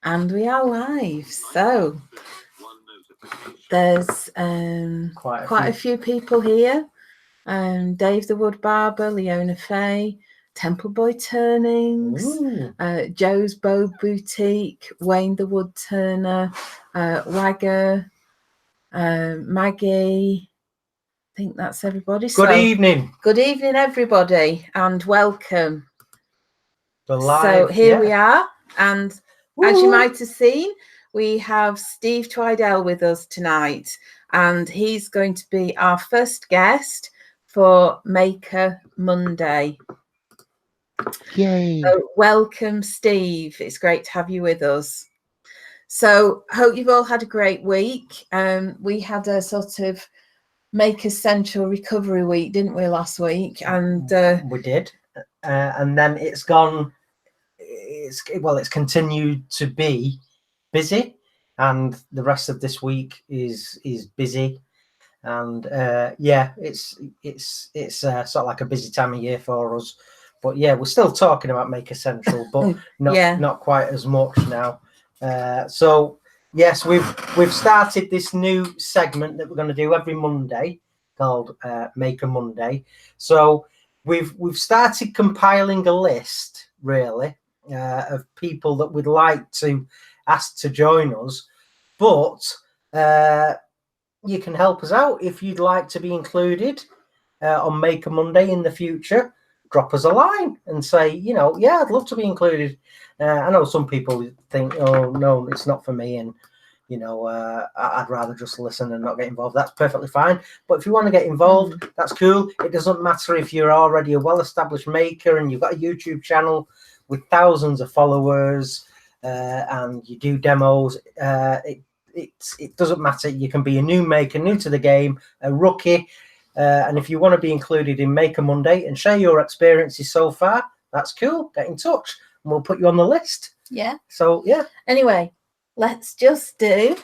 And we are live. So there's quite a few people here. Dave the Wood Barber, Leona Fay, Templeboy Turnings, Joe's Bow Boutique, Wayne the Woodturner, Wagger, Maggie. I think that's everybody. Good evening. Good evening, everybody, and welcome. So here we are, and as you might have seen, we have Steve Twydell with us tonight, and he's going to be our first guest for Maker Monday. Yay! So welcome, Steve. It's great to have you with us. So hope you've all had a great week. We had a sort of Maker Central recovery week, didn't we, last week? And we did, and then it's gone. It's continued to be busy, and the rest of this week is busy, and it's sort of like a busy time of year for us. But yeah, we're still talking about Maker Central, but not quite as much now. So yes, we've started this new segment that we're going to do every Monday called Maker Monday. So we've started compiling a list, really, of people that we'd like to ask to join us, but you can help us out if you'd like to be included on Maker Monday in the future. Drop us a line and say, I'd love to be included. I know some people think, oh no, it's not for me, and I'd rather just listen and not get involved. That's perfectly fine. But if you want to get involved, that's cool. It doesn't matter if you're already a well-established maker and you've got a YouTube channel with thousands of followers and you do demos. It doesn't matter. You can be a new maker, new to the game, a rookie. And if you want to be included in Maker Monday and share your experiences so far, that's cool. Get in touch and we'll put you on the list. Yeah. So, yeah. Anyway, let's just do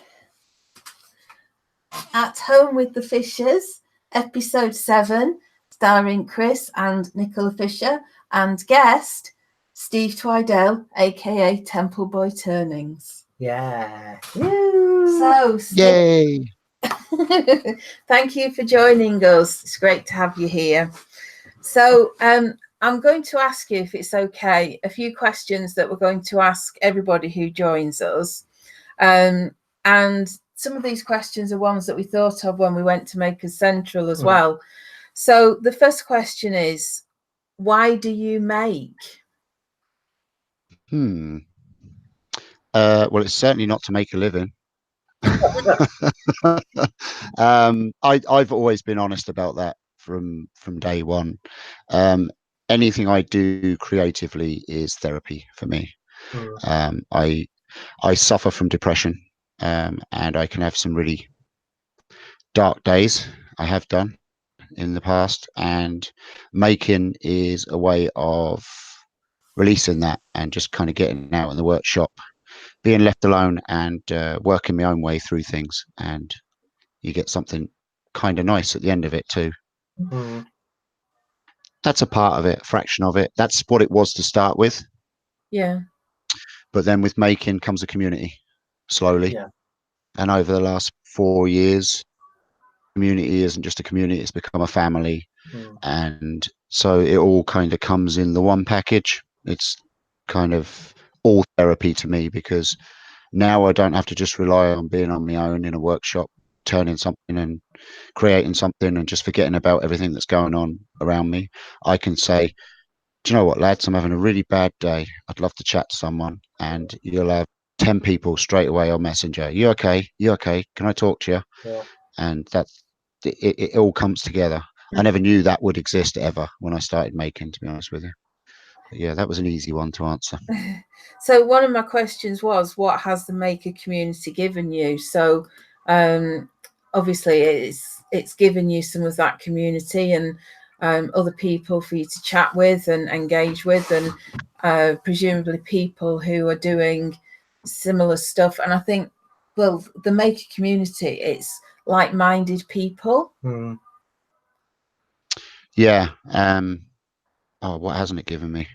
At Home with the Fishers, episode 7, starring Chris and Nicola Fisher, and guest Steve Twydell, aka Templeboy Turnings. Yeah. So, Yay! Thank you for joining us. It's great to have you here. So I'm going to ask you, if it's okay, a few questions that we're going to ask everybody who joins us. And some of these questions are ones that we thought of when we went to Maker Central as well. So the first question is, why do you make? Well, it's certainly not to make a living. I've always been honest about that from day one. Anything I do creatively is therapy for me. I suffer from depression, and I can have some really dark days. I have done in the past, and making is a way of releasing that and just kind of getting out in the workshop, being left alone and working my own way through things, and you get something kind of nice at the end of it too. That's a part of it, fraction of it. That's what it was to start with. Yeah. But then with making comes a community slowly. Yeah. And over the last 4 years, community isn't just a community, it's become a family. And so it all kind of comes in the one package. It's kind of all therapy to me, because now I don't have to just rely on being on my own in a workshop, turning something and creating something and just forgetting about everything that's going on around me. I can say, do you know what, lads, I'm having a really bad day. I'd love to chat to someone. And you'll have 10 people straight away on Messenger. You okay? You okay? Can I talk to you? Yeah. And that's it all comes together. I never knew that would exist ever when I started making, to be honest with you. But yeah, that was an easy one to answer. So one of my questions was, what has the maker community given you? So obviously it's given you some of that community and other people for you to chat with and engage with, and presumably people who are doing similar stuff. And I think, well, the maker community, it's like-minded people. Yeah. What hasn't it given me?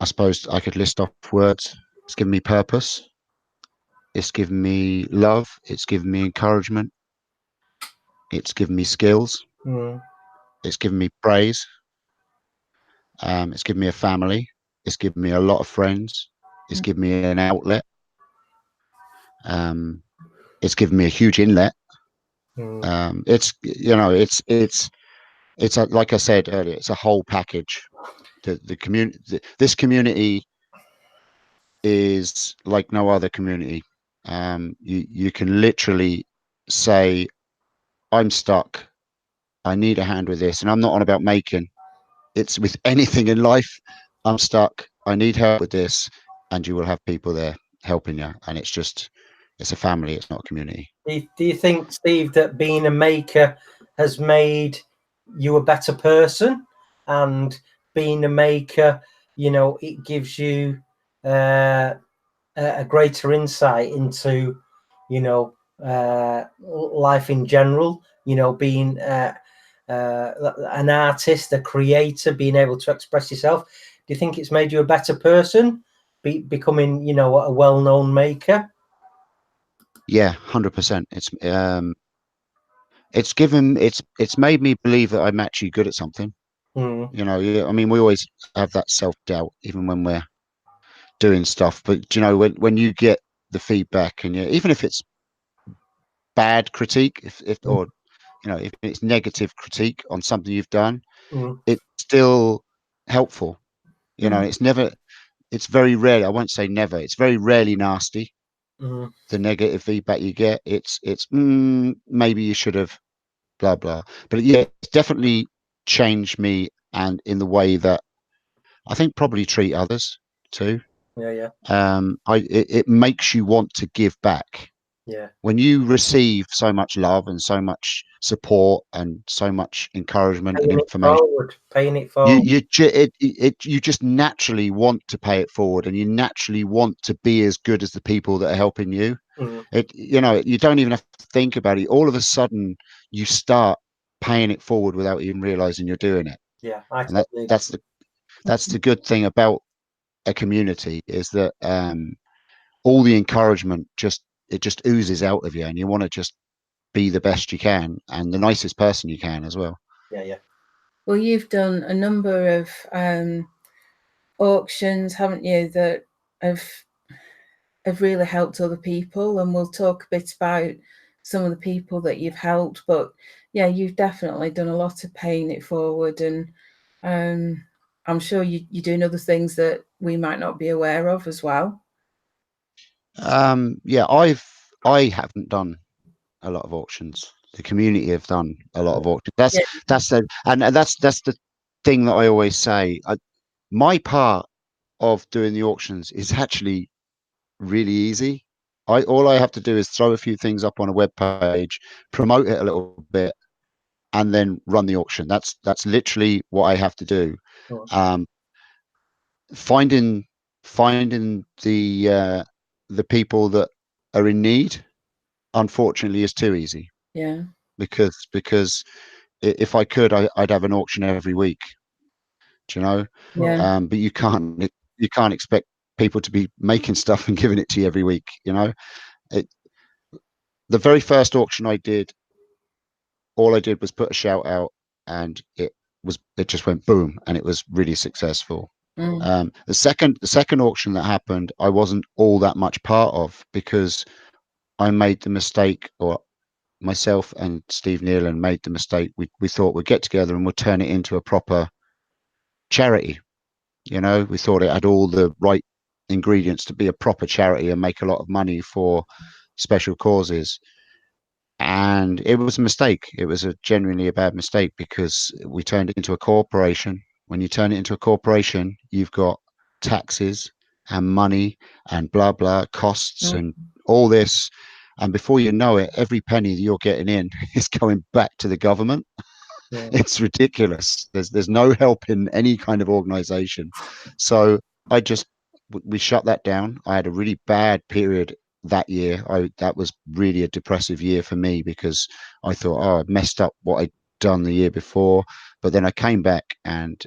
I I suppose I could list off words. It's given me purpose. It's given me love. It's given me encouragement. It's given me skills. It's given me praise. It's given me a family. It's given me a lot of friends. It's given me an outlet. It's given me a huge inlet. It's like I said earlier, it's a whole package. The community, this community is like no other community. You can literally say, I'm stuck. I need a hand with this. And I'm not on about making. It's with anything in life. I'm stuck. I need help with this. And you will have people there helping you. And it's a family. It's not a community. Do you think, Steve, that being a maker has made you a better person? And being a maker, it gives you a greater insight into, life in general, being an artist, a creator, being able to express yourself. Do you think it's made you a better person, becoming, a well-known maker? Yeah, 100%. It's made me believe that I'm actually good at something. I mean, we always have that self-doubt, even when we're doing stuff. But when you get the feedback, and even if it's bad critique, if it's negative critique on something you've done, it's still helpful. It's very rare. I won't say never. It's very rarely nasty. The negative feedback you get, it's maybe you should have blah blah. But yeah, it's definitely changed me, and in the way that I think probably treat others too. It makes you want to give back. When you receive so much love and so much support and so much encouragement and information, paying it forward, you just naturally want to pay it forward, and you naturally want to be as good as the people that are helping you. You don't even have to think about it. All of a sudden, you start paying it forward without even realizing you're doing it. That's the good thing about a community, is that all the encouragement just oozes out of you, and you want to just be the best you can and the nicest person you can as well. Well, you've done a number of auctions, haven't you, that have really helped other people, and we'll talk a bit about some of the people that you've helped. But yeah, you've definitely done a lot of paying it forward, and I'm sure you're doing other things that we might not be aware of as well. I haven't done a lot of auctions. The community have done a lot of auctions. That's the thing that I always say. My part of doing the auctions is actually really easy. All I have to do is throw a few things up on a web page, promote it a little bit, and then run the auction. That's literally what I have to do. Finding the people that are in need, unfortunately, is too easy. Because if I could, I'd have an auction every week. Do you know? But you can't expect people to be making stuff and giving it to you every week. The very first auction I did, all I did was put a shout out, and it just went boom, and it was really successful. The second auction that happened, I wasn't all that much part of, because I made the mistake, or myself and Steve Nealon made the mistake. We thought we'd get together and we'd turn it into a proper charity. We thought it had all the right ingredients to be a proper charity and make a lot of money for special causes. And it was a mistake. It was genuinely a bad mistake, because we turned it into a corporation. When you turn it into a corporation, you've got taxes and money and blah, blah, costs and all this. And before you know it, every penny that you're getting in is going back to the government. It's ridiculous. There's no help in any kind of organization. So we shut that down. I had a really bad period that year. That was really a depressive year for me, because I thought, I messed up what I'd done the year before. But then I came back and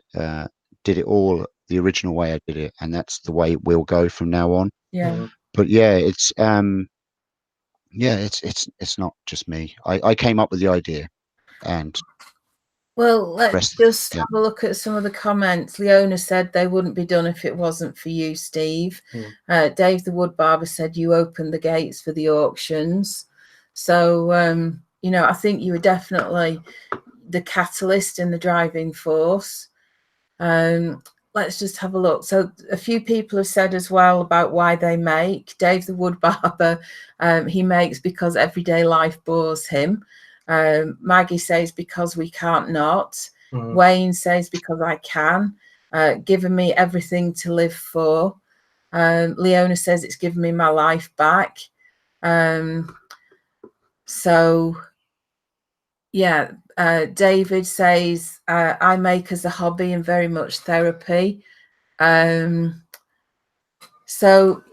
did it all the original way I did it, and that's the way it will go from now on. Yeah. But yeah, it's not just me. I came up with the idea, and well, let's just have a look at some of the comments. Leona said they wouldn't be done if it wasn't for you, Steve. Dave the Wood Barber said you opened the gates for the auctions. So, you know, I think you were definitely the catalyst and the driving force. Let's just have a look. So a few people have said as well about why they make. Dave the Wood Barber, he makes because everyday life bores him. Maggie says because we can't not. Wayne says because I can. Given me everything to live for. Leona says it's given me my life back. So yeah, David says I make as a hobby and very much therapy. So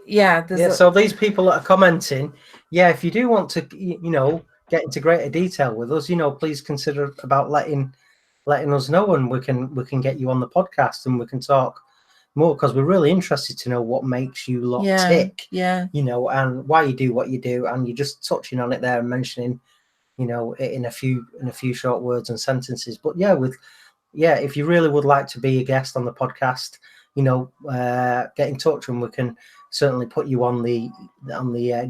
yeah, so these people that are commenting, if you do want to, you know, get into greater detail with us, you know, please consider about letting us know, and we can get you on the podcast and we can talk more, because we're really interested to know what makes you lot tick, you know, and why you do what you do. And you're just touching on it there and mentioning, you know, in a few short words and sentences. But if you really would like to be a guest on the podcast, you know, get in touch and we can certainly put you on the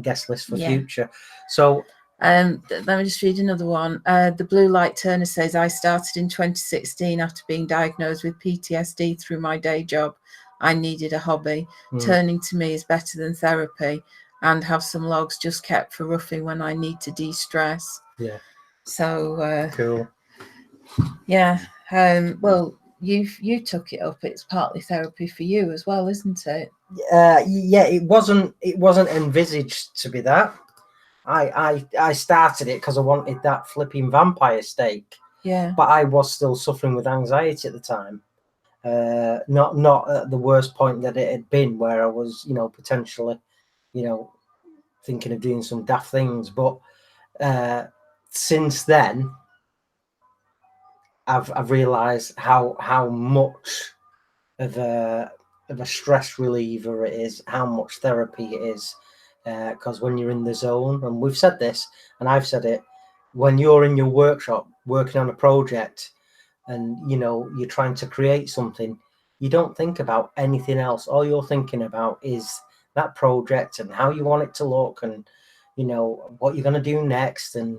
guest list for future. So let me just read another one. The Blue Light Turner says I started in 2016 after being diagnosed with PTSD through my day job. I needed a hobby. Turning to me is better than therapy, and have some logs just kept for roughing when I need to de-stress. So cool. Well, you took it up. It's partly therapy for you as well, isn't it? It wasn't envisaged to be that. I started it because I wanted that flipping vampire steak. But I was still suffering with anxiety at the time. Not at the worst point that it had been, where I was, you know, potentially, you know, thinking of doing some daft things. But since then, I've realised how much of a stress reliever it is, how much therapy it is, because when you're in the zone, and we've said this, and I've said it, when you're in your workshop working on a project, and you know you're trying to create something, you don't think about anything else. All you're thinking about is that project and how you want it to look, and you know what you're going to do next, and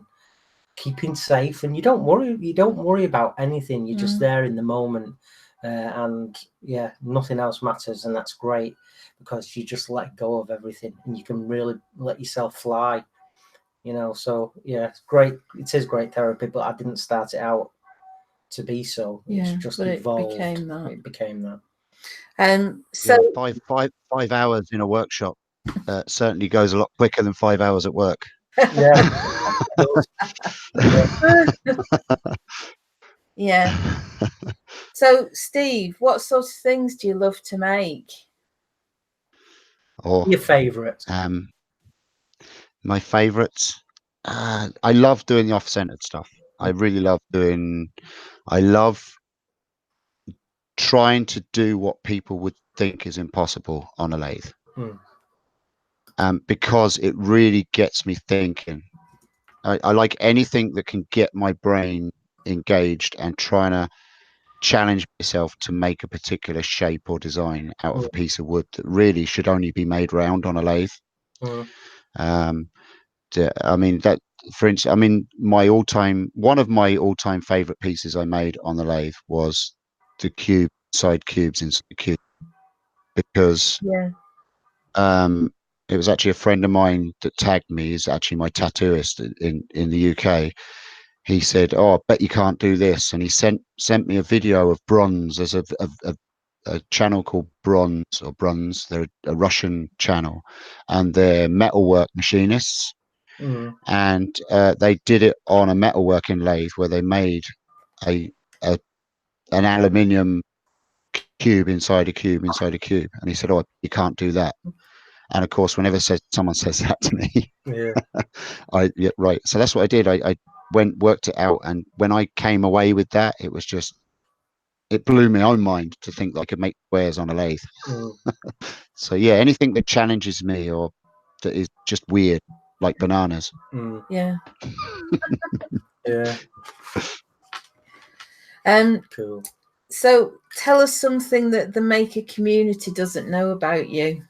keeping safe. And you don't worry about anything. You're just there in the moment, and nothing else matters. And that's great, because you just let go of everything and you can really let yourself fly, you know. So it's great. It is great therapy, but I didn't start it out to be so. It's just evolved. It became that. So 5 hours in a workshop certainly goes a lot quicker than 5 hours at work. So Steve, what sort of things do you love to make? Or your favourite? My favourites, I love doing the off-centered stuff. I really love doing. I love trying to do what people would think is impossible on a lathe, because it really gets me thinking. I like anything that can get my brain engaged and trying to challenge myself to make a particular shape or design out of a piece of wood that really should only be made round on a lathe. I mean, that, for instance, I mean, one of my all-time favorite pieces I made on the lathe was the side cubes inside the cube, because it was actually a friend of mine that tagged me. He's actually my tattooist in the UK. He said, "Oh, I bet you can't do this," and he sent me a video of Bronze. There's a channel called Bronze. They're a Russian channel, and they're metalwork machinists. And they did it on a metalworking lathe where they made an aluminium cube inside a cube inside a cube. And he said, "Oh, you can't do that." And of course, whenever someone says that to me, right. So that's what I did. I worked it out, and when I came away with that, it was just it blew my own mind to think that I could make squares on a lathe. So yeah, anything that challenges me or that is just weird, like bananas. Yeah. Yeah. Cool. So tell us something that the maker community doesn't know about you.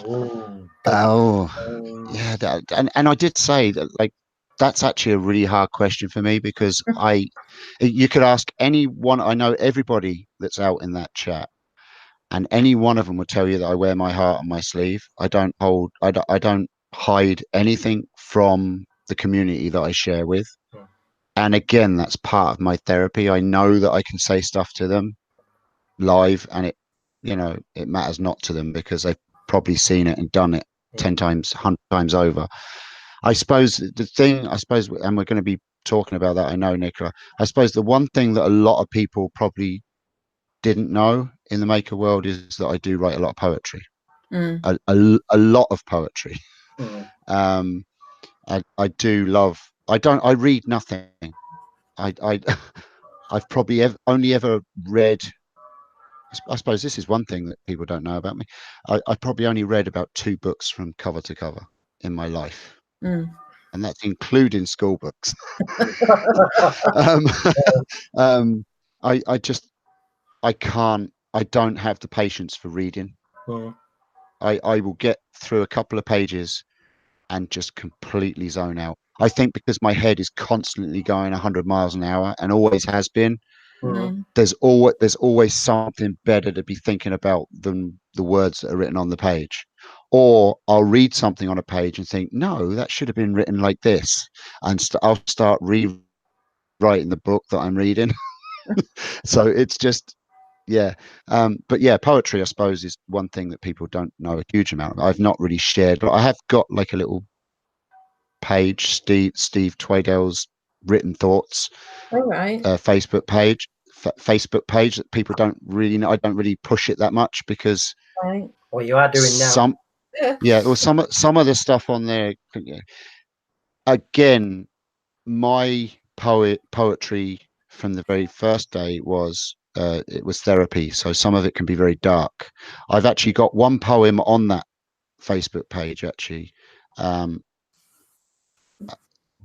Yeah, and I did say that, like, that's actually a really hard question for me, because you could ask anyone. I know everybody that's out in that chat, and any one of them will tell you that I wear my heart on my sleeve. I don't hide anything from the community that I share with. And again, that's part of my therapy. I know that I can say stuff to them live, and it matters not to them, because they've probably seen it and done it 10 times, 100 times over. I suppose and we're going to be talking about that, I know, Nicola. I suppose the one thing that a lot of people probably didn't know in the maker world is that I do write a lot of poetry. A lot of poetry. I do love. I read nothing. I've probably only ever read. I suppose this is one thing that people don't know about me. I've probably only read about 2 books from cover to cover in my life, and that's including school books. I don't have the patience for reading. I will get through a couple of pages and just completely zone out. I think because my head is constantly going 100 miles an hour and always has been. There's always something better to be thinking about than the words that are written on the page. Or I'll read something on a page and think, no, that should have been written like this, and I'll start rewriting the book that I'm reading. So it's just, yeah. But yeah, poetry, I suppose, is one thing that people don't know a huge amount of. I've not really shared, but I have got like a little page, Steve Twydell's written thoughts. All right. Facebook page that people don't really know. I don't really push it that much, because well, you are doing now. Well, some of the stuff on there, again, my poetry from the very first day was it was therapy, so some of it can be very dark. I've actually got one poem on that Facebook page actually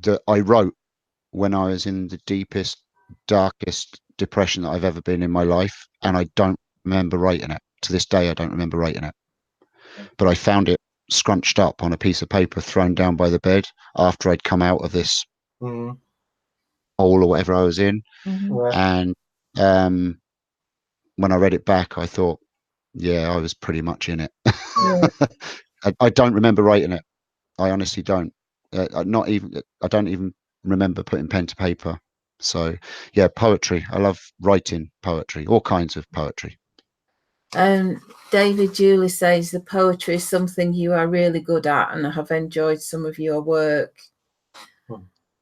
that I wrote when I was in the deepest, darkest depression that I've ever been in my life, and I don't remember writing it. To this day, I don't remember writing it. But I found it scrunched up on a piece of paper thrown down by the bed after I'd come out of this hole or whatever I was in. And when I read it back, I thought, yeah, I was pretty much in it. I don't remember writing it. I honestly don't. I don't even remember putting pen to paper. So yeah, poetry. I love writing poetry, all kinds of poetry. David Julie says the poetry is something you are really good at, and I have enjoyed some of your work.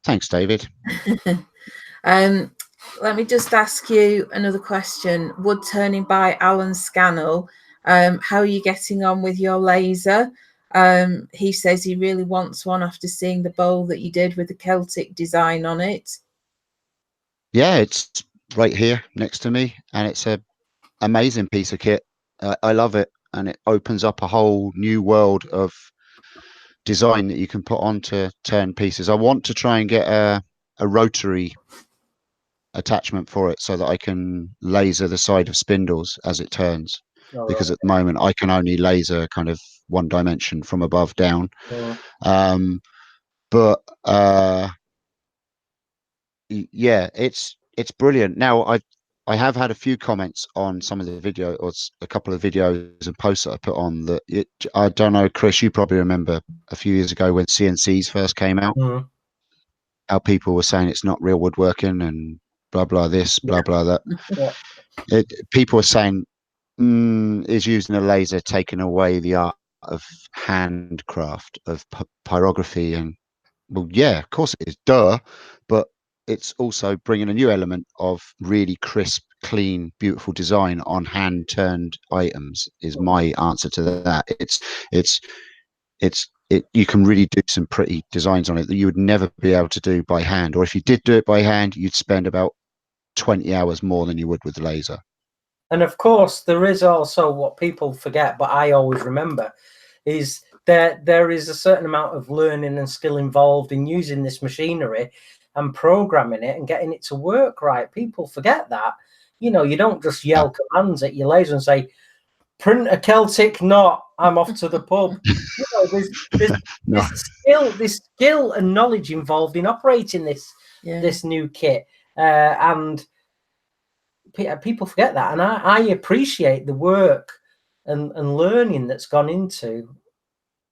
Thanks, David. Let me just ask you another question. Wood turning by Alan Scannell. How are you getting on with your laser? He says he really wants one after seeing the bowl that you did with the Celtic design on it. Yeah, it's right here next to me, and it's a amazing piece of kit. I love it, and it opens up a whole new world of design that you can put onto turn pieces. I want to try and get a rotary attachment for it so that I can laser the side of spindles as it turns, because at the moment I can only laser kind of one dimension from above down. But yeah, it's brilliant. Now I have had a few comments on some of the video, or a couple of videos and posts that I put on that I don't know, Chris, you probably remember a few years ago when CNCs first came out, how people were saying it's not real woodworking and blah blah this, blah blah that. People were saying, is using a laser taking away the art of handcraft, of pyrography? And well, yeah, of course it is, but it's also bringing a new element of really crisp, clean, beautiful design on hand turned items, is my answer to that. You can really do some pretty designs on it that you would never be able to do by hand, or if you did do it by hand, you'd spend about 20 hours more than you would with the laser. And of course, there is also what people forget, but I always remember, is that there is a certain amount of learning and skill involved in using this machinery and programming it and getting it to work right. People forget that. You know, you don't just yell commands at your laser and say, print a Celtic knot, I'm off to the pub. You know, there's skill and knowledge involved in operating this new kit. And people forget that. And I appreciate the work and learning that's gone into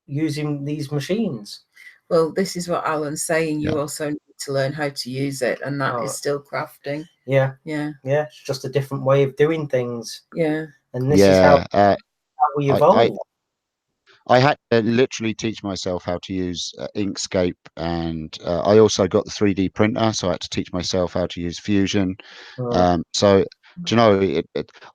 using these machines. Well, this is what Alan's saying. You also need to learn how to use it, and that is still crafting. Yeah. It's just a different way of doing things. And this is how we evolve. I had to literally teach myself how to use Inkscape, and I also got the 3D printer, so I had to teach myself how to use Fusion. So, do you know,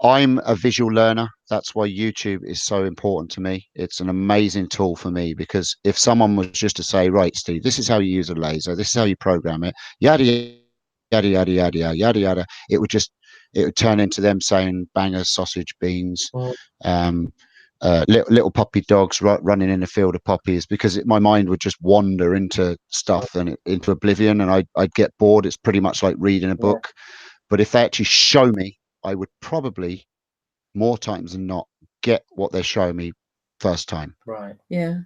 I'm a visual learner. That's why YouTube is so important to me. It's an amazing tool for me, because if someone was just to say, right, Steve, this is how you use a laser, this is how you program it, yada, yada, yada, yada, yada, yada, yada, it would turn into them saying bangers, sausage, beans, little puppy dogs running in a field of poppies, because my mind would just wander into stuff and into oblivion, and I'd get bored. It's pretty much like reading a book. But if they actually show me, I would probably more times than not get what they're showing me first time. Right. Yeah.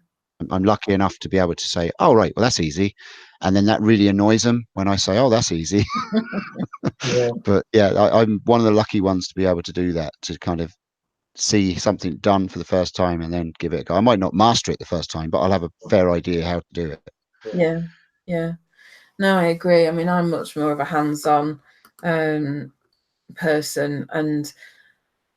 I'm lucky enough to be able to say, oh, right, well, that's easy. And then that really annoys them when I say, oh, that's easy. But yeah, I'm one of the lucky ones to be able to do that, to kind of see something done for the first time and then give it a go. I might not master it the first time, but I'll have a fair idea how to do it. Yeah. No, I agree. I mean, I'm much more of a hands-on person, and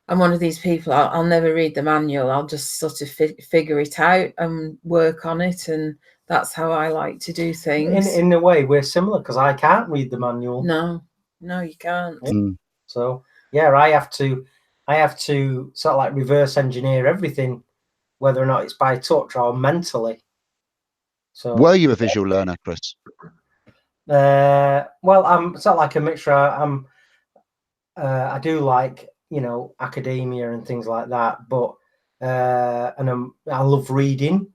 I'm one of these people, I'll never read the manual. I'll just sort of figure it out and work on it, and that's how I like to do things. In a way, we're similar, because I can't read the manual. No, you can't. So yeah, I have to sort of like reverse engineer everything, whether or not it's by touch or mentally. So were you a visual learner, Chris? Well, I'm sort of like a mixture. I do like, you know, academia and things like that, but and I love reading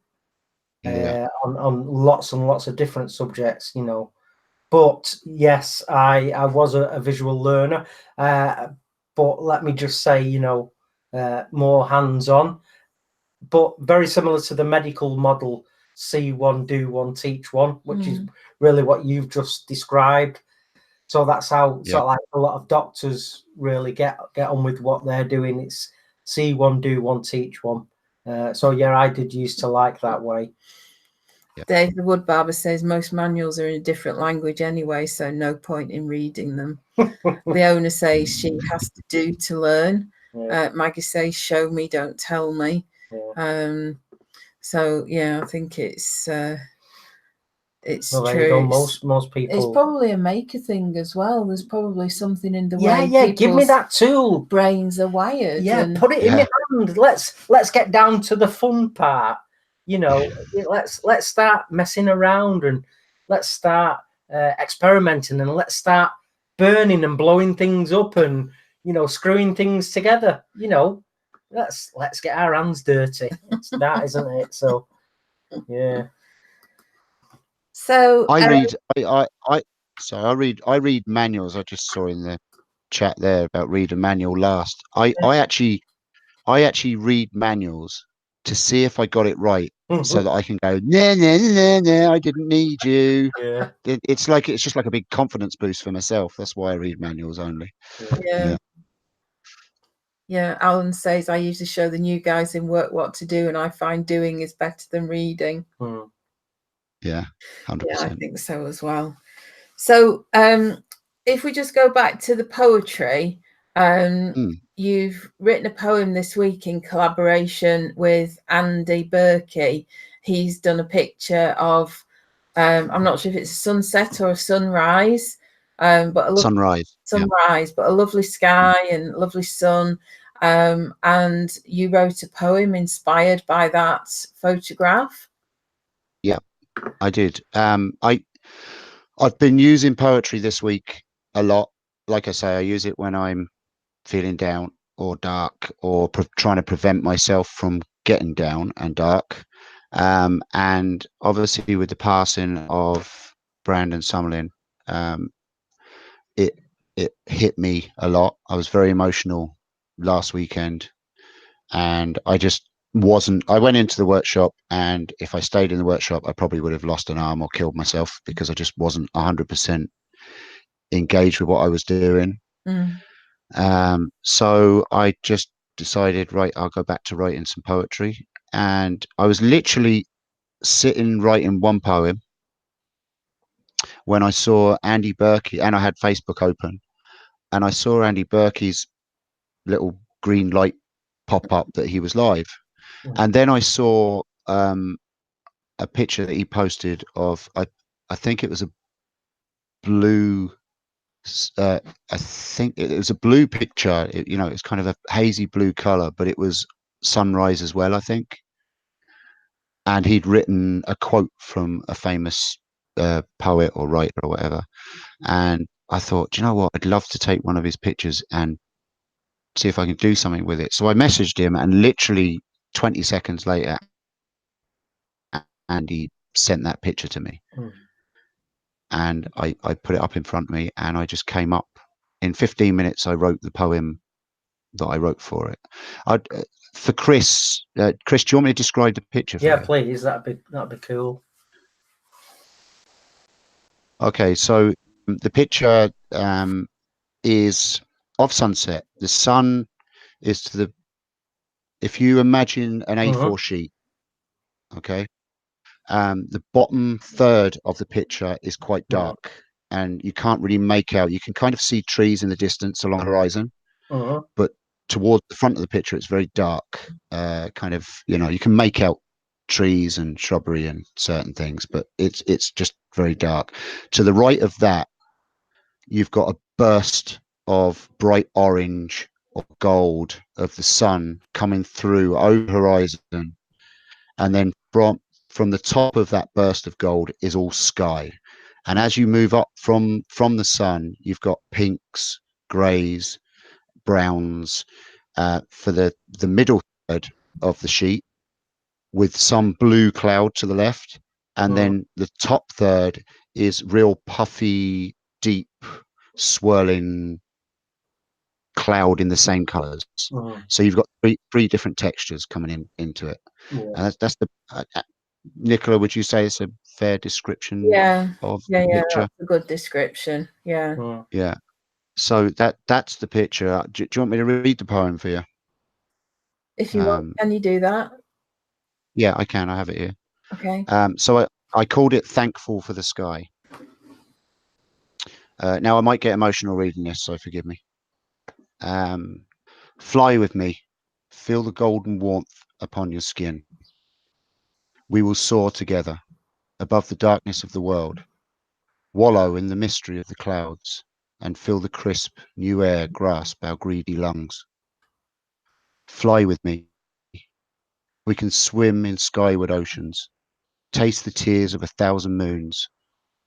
on lots and lots of different subjects, you know. But yes, I was a visual learner, but let me just say, you know, more hands-on, but very similar to the medical model, see one, do one, teach one, which is really what you've just described. So that's how sort of like a lot of doctors really get on with what they're doing. It's see one, do one, teach one. So yeah, I did used to like that way. Dave the Wood Barber says most manuals are in a different language anyway, so no point in reading them. Leona says she has to do to learn. Maggie says show me, don't tell me. So yeah, I think it's well, true. Most people. It's probably a maker thing as well. There's probably something in the way. Give me that tool. Brains are wired. Put it in my hand. Let's get down to the fun part. You know, let's start messing around, and let's start experimenting, and let's start burning and blowing things up, and you know, screwing things together. You know, let's get our hands dirty. It's that, isn't it? So yeah. So I read manuals. I just saw in the chat there about read a manual last. I actually read manuals to see if I got it right, so that I can go, no, I didn't need you. It's just like a big confidence boost for myself. That's why I read manuals only. Yeah, Alan says I usually show the new guys in work what to do, and I find doing is better than reading. Yeah, 100%. Yeah, I think so as well. So if we just go back to the poetry, you've written a poem this week in collaboration with Andy Berkey. He's done a picture of, I'm not sure if it's a sunset or a sunrise, but a sunrise, but a lovely sky and lovely sun. And you wrote a poem inspired by that photograph. Yeah, I did. I've been using poetry this week a lot, like I say, I use it when I'm feeling down or dark, or trying to prevent myself from getting down and dark. And obviously with the passing of Brandon Summerlin, it hit me a lot. I was very emotional last weekend, and I just wasn't. I went into the workshop, and if I stayed in the workshop, I probably would have lost an arm or killed myself, because I just wasn't 100% engaged with what I was doing. So I just decided, right, I'll go back to writing some poetry. And I was literally sitting writing one poem when I saw Andy Berkey, and I had Facebook open, and I saw Andy Berkey's little green light pop up that he was live. And then I saw a picture that he posted of, I think it was a blue, I think it was a blue picture. It's kind of a hazy blue color, but it was sunrise as well, I think. And he'd written a quote from a famous poet or writer or whatever. And I thought, do you know what? I'd love to take one of his pictures and see if I can do something with it. So I messaged him, and literally 20 seconds later, Andy sent that picture to me. And I put it up in front of me, and I just came up. In 15 minutes, I wrote the poem that I wrote for it. For Chris, Chris, do you want me to describe the picture for you? Yeah, please. That'd be cool. Okay, so the picture is of sunset. The sun is to the, if you imagine an A4 sheet, okay, the bottom third of the picture is quite dark, and you can't really make out. You can kind of see trees in the distance along the horizon, but towards the front of the picture, it's very dark. Kind of, you can make out trees and shrubbery and certain things, but it's just very dark. To the right of that, you've got a burst of bright orange or gold of the sun coming through over the horizon, and then from the top of that burst of gold is all sky. And as you move up from the sun, you've got pinks, greys, browns, for the middle third of the sheet, with some blue cloud to the left. And then the top third is real puffy, deep, swirling cloud in the same colors. So you've got three different textures coming into it. And that's the Nicola, would you say it's a fair description of the picture? That's a good description. Yeah. So that's the picture. Do you want me to read the poem for you? If you want, can you do that? Yeah, I can. I have it here. Okay. So I called it Thankful for the Sky. Now I might get emotional reading this, so forgive me. Fly with me. Feel the golden warmth upon your skin. We will soar together above the darkness of the world, wallow in the mystery of the clouds, and feel the crisp new air grasp our greedy lungs. Fly with me. We can swim in skyward oceans, taste the tears of 1,000 moons.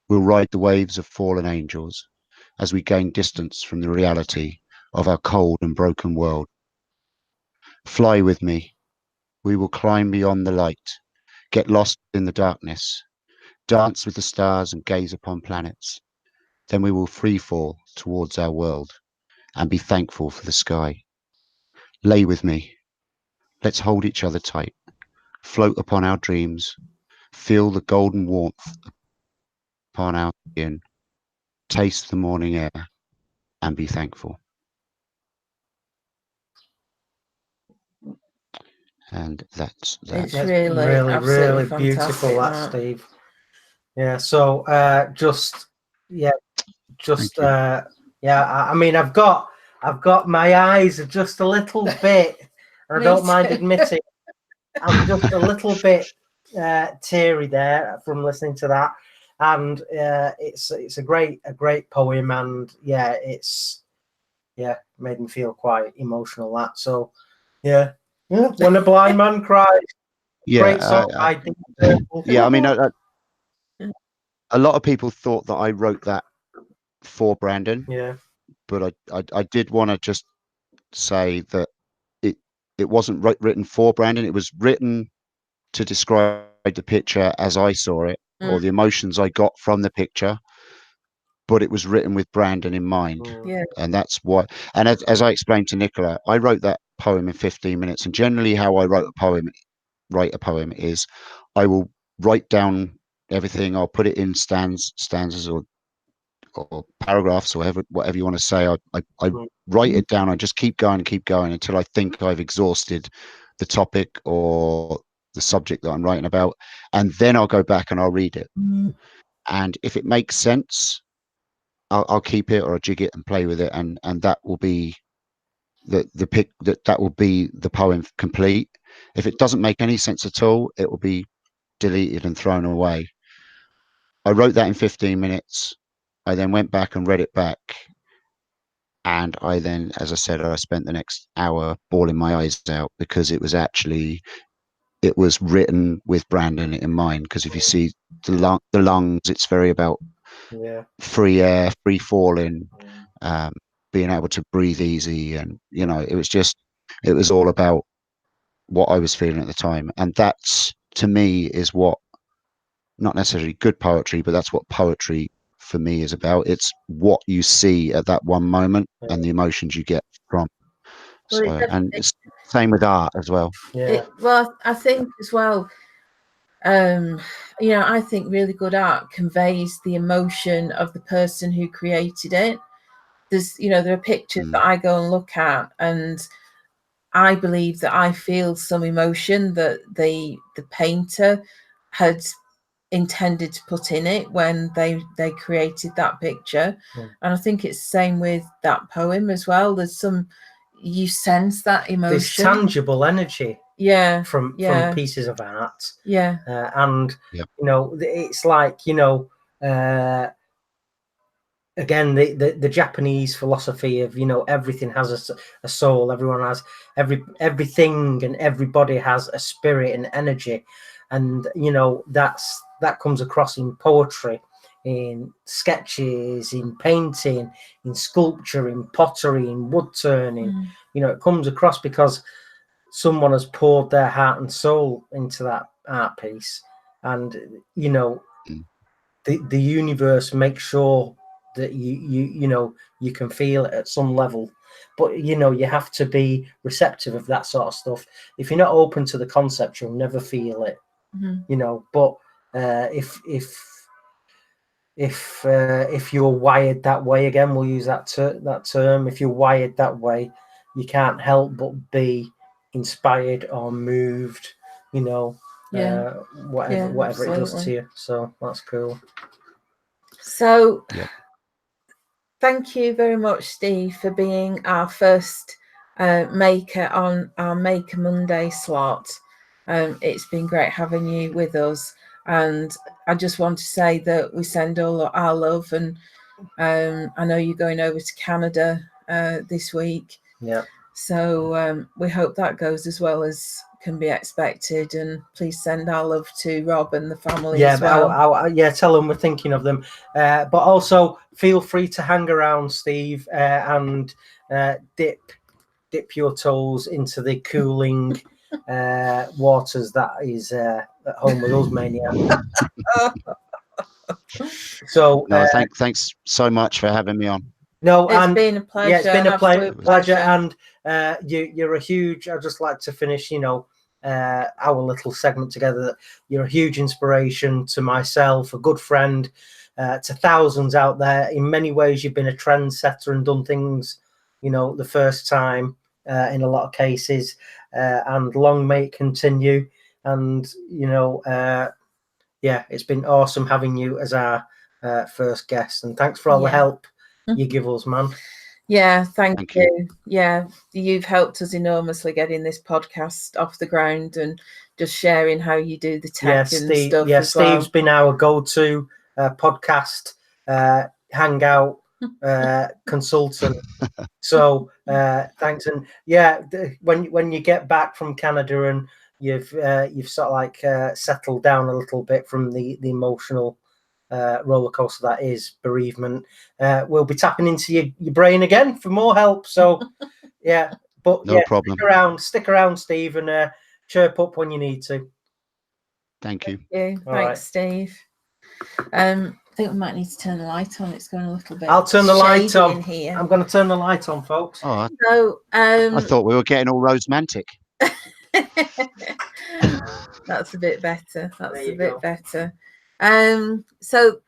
We'll ride the waves of fallen angels as we gain distance from the reality of our cold and broken world. Fly with me. We will climb beyond the light, get lost in the darkness, dance with the stars and gaze upon planets. Then we will free fall towards our world and be thankful for the sky. Lay with me. Let's hold each other tight, float upon our dreams, feel the golden warmth upon our skin, taste the morning air, and be thankful. And that's it's really beautiful, that, Steve. Yeah. So I mean, I've got my eyes are just a little bit, and I don't mind admitting, I'm just a little bit teary there from listening to that. And it's a great poem, and it's made me feel quite emotional. That so when a blind man cries. Great song. I mean, a lot of people thought that I wrote that for Brandon. but I did want to just say that it wasn't written for Brandon. It was written to describe the picture as I saw it, or the emotions I got from the picture, but it was written with Brandon in mind. Yeah. And that's what, and as I explained to Nicola, I wrote that poem in 15 minutes. And generally how I write a poem is I will write down everything. I'll put it in stanzas or paragraphs or whatever you want to say. I write it down. I just keep going until I think I've exhausted the topic or the subject that I'm writing about, and then I'll go back and I'll read it. And if it makes sense, I'll keep it or I'll jig it and play with it, and that will be that will be the poem complete. If it doesn't make any sense at all, it will be deleted and thrown away. I wrote that in 15 minutes. I then went back and read it back. And I then, as I said, I spent the next hour bawling my eyes out because it was written with Brandon in mind. Because if you see the lungs, it's very about free air, free falling, being able to breathe easy. And, it was all about what I was feeling at the time. And that's, to me, is what, not necessarily good poetry, but that's what poetry for me is about. It's what you see at that one moment and the emotions you get from. So, and it's same with art as well. Well, I think as well, I think really good art conveys the emotion of the person who created it. There are pictures that I go and look at, and I believe that I feel some emotion that the painter had intended to put in it when they created that picture. And I think it's the same with that poem as well. There's you sense that emotion. There's tangible energy from pieces of art. And it's like, again, the Japanese philosophy of, everything has a soul. Everyone has everything and everybody has a spirit and energy. And, that comes across in poetry, in sketches, in painting, in sculpture, in pottery, in wood turning. It comes across because someone has poured their heart and soul into that art piece. And, the universe makes sure that you can feel it at some level. But, you have to be receptive of that sort of stuff. If you're not open to the concept, you'll never feel it. But if you're wired that way, again, we'll use that term. If you're wired that way, you can't help but be inspired or moved. Whatever it does to you. So that's cool. So, thank you very much, Steve, for being our first maker on our Maker Monday slot. It's been great having you with us, and I just want to say that we send all our love, and I know you're going over to Canada this week. So we hope that goes as well as can be expected, and please send our love to Rob and the family as well. Tell them we're thinking of them, but also feel free to hang around, Steve, and dip your toes into the cooling waters that is at home with us, Maniac. So thanks so much for having me on. It's been a pleasure. It's been a pleasure, and you're a huge. I'd just like to finish, our little segment together. That you're a huge inspiration to myself, a good friend, to thousands out there. In many ways, you've been a trendsetter and done things, the first time in a lot of cases, and long may it continue. And it's been awesome having you as our first guest, and thanks for all the help you give us, man. Thank you. You've helped us enormously getting this podcast off the ground and just sharing how you do the tech and stuff as well. Steve's been our go-to podcast hangout consultant. So thanks. And when you get back from Canada and you've sort of like settled down a little bit from the emotional roller coaster that is bereavement, we'll be tapping into your brain again for more help. So yeah, but no problem. Stick around, Steve, and chirp up when you need to. Thank you. Thanks, right. Steve. I think we might need to turn the light on. It's going a little bit. I'll turn the light on in here. I'm going to turn the light on, folks. Oh, so I thought we were getting all romantic. That's a bit better. That's a bit better. So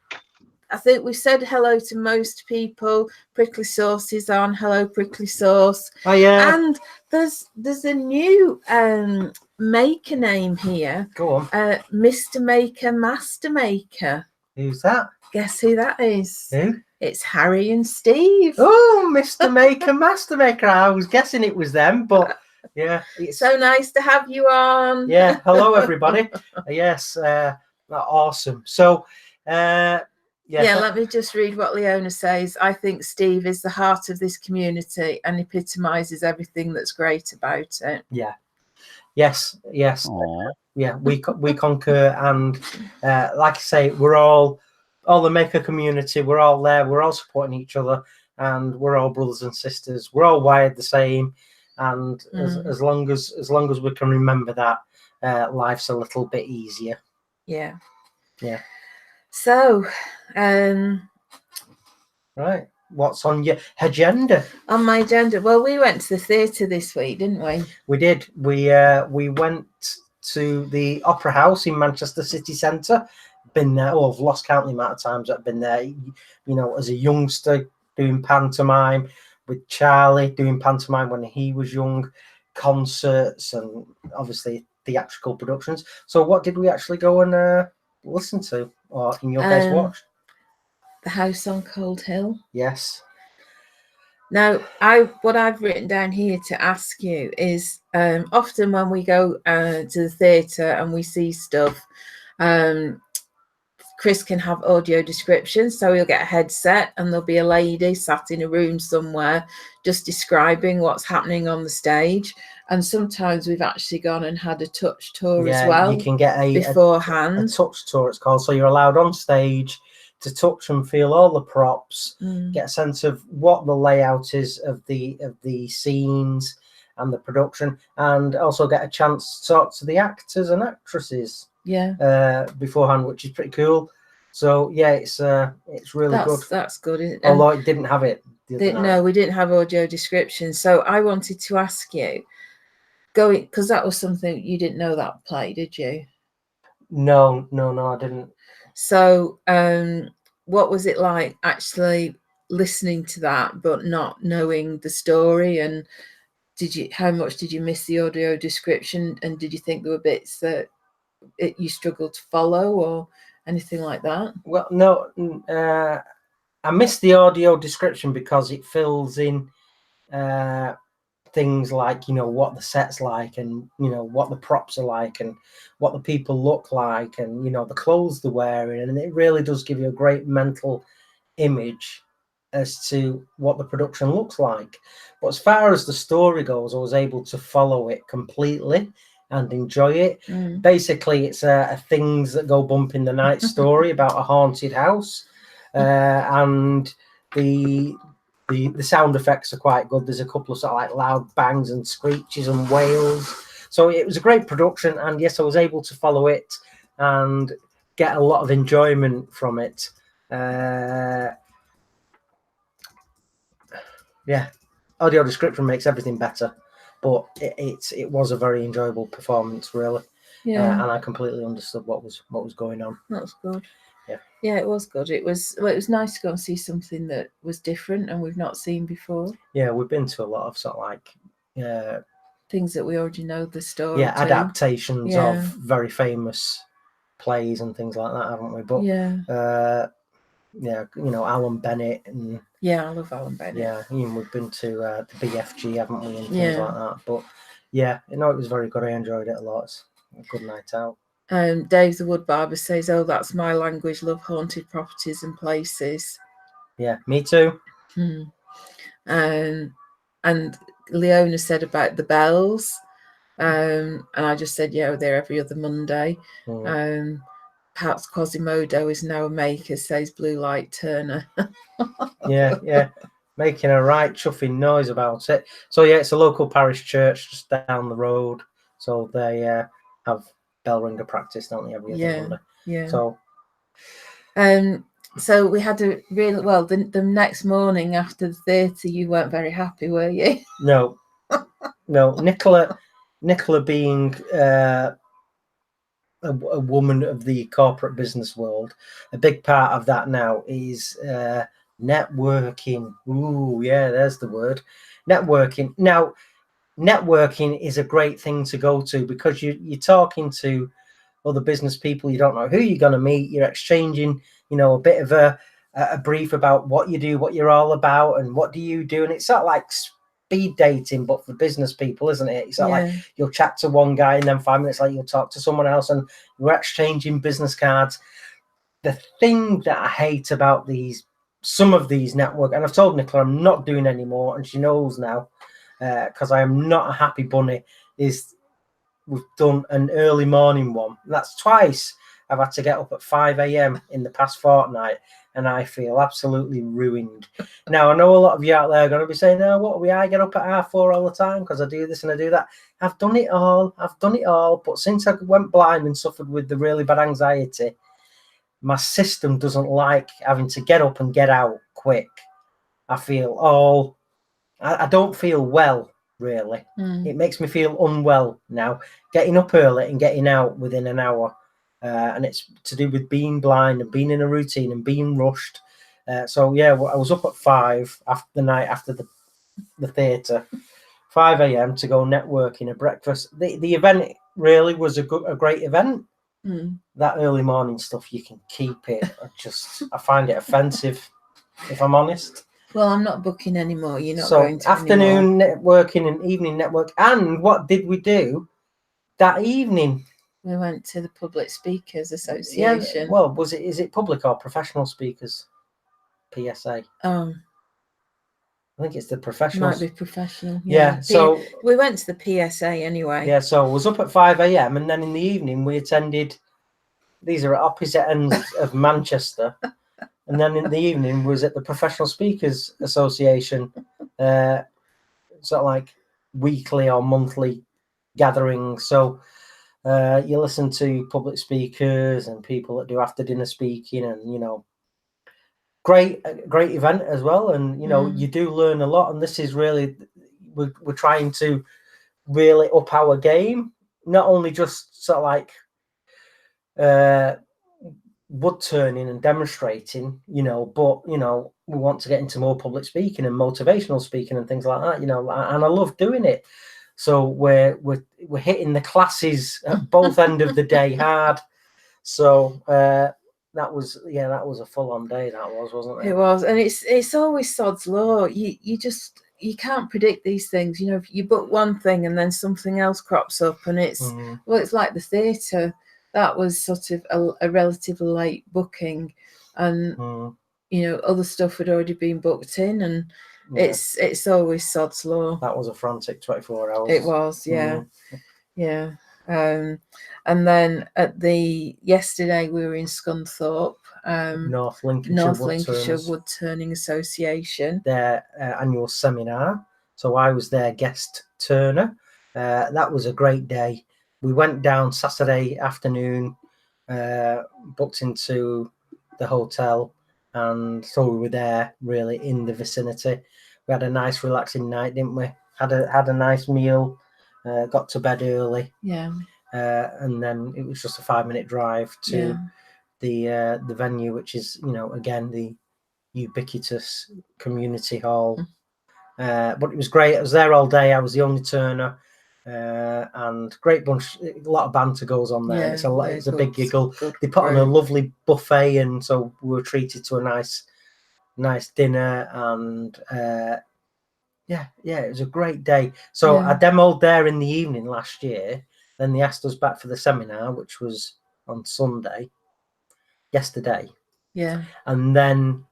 I think we said hello to most people. Prickly Sauce is on. Hello, Prickly Sauce. Oh yeah. And there's a new maker name here. Go on. Mr. Maker, Master Maker. Who's that? Guess who that is? Who? It's Harry and Steve. Oh, Mr. Maker, Master Maker. I was guessing it was them, but yeah. It's so nice to have you on. Yeah. Hello, everybody. Yes. Awesome. So, let me just read what Leona says. I think Steve is the heart of this community and epitomizes everything that's great about it. Yeah. Yes. Yeah. We concur, and like I say, we're all the maker community. We're all there. We're all supporting each other, and we're all brothers and sisters. We're all wired the same, and as long as we can remember that, life's a little bit easier. Yeah. Yeah. So, right. What's on your agenda? On my agenda, well, we went to the theatre this week, didn't we? We did. We went to the Opera House in Manchester City Centre. Been there. Oh, I've lost count the amount of times I've been there. You know, as a youngster doing pantomime, with Charlie doing pantomime when he was young, concerts, and obviously theatrical productions. So, what did we actually go and listen to, or in your case, watch? The House on Cold Hill. Yes. Now, what I've written down here to ask you is, often when we go to the theatre and we see stuff, Chris can have audio descriptions, so he'll get a headset and there'll be a lady sat in a room somewhere just describing what's happening on the stage. And sometimes we've actually gone and had a touch tour as well. You can get beforehand. A touch tour, it's called. So you're allowed on stage to touch and feel all the props, get a sense of what the layout is of the scenes and the production, and also get a chance to talk to the actors and actresses beforehand, which is pretty cool. So yeah, it's really good. That's good, isn't it? Although it didn't have it. No, we didn't have audio description. So I wanted to ask you, because that was something you didn't know that play, did you? No, I didn't. So what was it like actually listening to that but not knowing the story? And how much did you miss the audio description, and did you think there were bits that you struggled to follow or anything like that? Well, no, I missed the audio description because it fills in things like, you know, what the set's like, and, you know, what the props are like, and what the people look like, and, you know, the clothes they're wearing. And it really does give you a great mental image as to what the production looks like. But as far as the story goes, I was able to follow it completely and enjoy it. Basically, it's a things that go bump in the night story about a haunted house, and the sound effects are quite good. There's a couple of sort of like loud bangs and screeches and wails. So it was a great production, and yes, I was able to follow it and get a lot of enjoyment from it. Yeah, audio description makes everything better, but it was a very enjoyable performance, really. And I completely understood what was going on. That's good. Yeah, it was good. It was nice to go and see something that was different and we've not seen before. Yeah, we've been to a lot of sort of like things that we already know the story. Yeah, adaptations of very famous plays and things like that, haven't we? But you know, Alan Bennett and I love Alan Bennett. Yeah, even we've been to the BFG, haven't we, and things like that. But yeah, you know, it was very good. I enjoyed it a lot. It's a good night out. Dave the Wood Barber says, "Oh, that's my language. Love haunted properties and places." Yeah, me too. And Leona said about the bells, and I just said, "Yeah, they're every other Monday." perhaps Quasimodo is now a maker, says Blue Light Turner. Yeah. Making a right chuffing noise about it. So yeah, it's a local parish church just down the road. So they have bell ringer practice, don't they, every other Monday? Yeah. So we had a really well. The next morning after the theatre, you weren't very happy, were you? No. Nicola being a woman of the corporate business world, a big part of that now is networking. Ooh, yeah, there's the word. Networking. Now, networking is a great thing to go to because you're talking to other business people. You don't know who you're going to meet. You're exchanging, a bit of a brief about what you do, what you're all about, and what do you do. And it's sort of like speed dating, but for business people, isn't it? It's sort of like you'll chat to one guy and then 5 minutes later you'll talk to someone else and you're exchanging business cards. The thing that I hate about some of these network, and I've told Nicola I'm not doing anymore, and she knows now, because I am not a happy bunny, is we've done an early morning one. That's twice I've had to get up at 5 a.m. in the past fortnight, and I feel absolutely ruined. Now, I know a lot of you out there are going to be saying, "Oh, what are we? I get up at 4:30 all the time because I do this and I do that." I've done it all. But since I went blind and suffered with the really bad anxiety, my system doesn't like having to get up and get out quick. I feel I don't feel well, really. It makes me feel unwell now, getting up early and getting out within an hour. And it's to do with being blind and being in a routine and being rushed. So yeah, I was up at 5 after the night after the theatre, 5 a.m. to go networking, a breakfast. The event really was a great event. That early morning stuff, you can keep it. I find it offensive, if I'm honest. Well, I'm not booking anymore. You're not going to afternoon anymore. Networking and evening network. And what did we do that evening? We went to the Public Speakers Association. Yeah, well, is it public or professional speakers? PSA. I think it's the professional. Might be professional. Yeah. So we went to the PSA anyway. Yeah. So I was up at 5 a.m. and then in the evening we attended. These are at opposite ends of Manchester. And then in the evening was at the Professional Speakers Association, sort of like weekly or monthly gatherings. So you listen to public speakers and people that do after dinner speaking, and great event as well. And you do learn a lot. And this is really we're trying to really up our game, not only just sort of like wood turning and demonstrating, but we want to get into more public speaking and motivational speaking and things like that, and I love doing it. So we're hitting the classes at both end of the day hard. So that was a full-on day. That wasn't it? It was, and it's always sod's law. You can't predict these things. You book one thing and then something else crops up, and it's like the theatre. That was sort of a relatively late booking, and other stuff had already been booked in, and it's always sod's law. That was a frantic 24 hours. It was, yeah. And then yesterday we were in Scunthorpe, North Lincolnshire Wood Turning Association, their annual seminar. So I was their guest turner. That was a great day. We went down Saturday afternoon, booked into the hotel, and so we were there really in the vicinity. We had a nice relaxing night, didn't we? Had a nice meal, got to bed early. Yeah. And then it was just a 5-minute drive to the venue, which is, again, the ubiquitous community hall. But it was great. I was there all day. I was the only turner. And great bunch, a lot of banter goes on there. It's a big giggle. They put on a lovely buffet, and so we were treated to a nice dinner, and it was a great day. So I demoed there in the evening last year. Then they asked us back for the seminar, which was on yesterday. Yeah. And then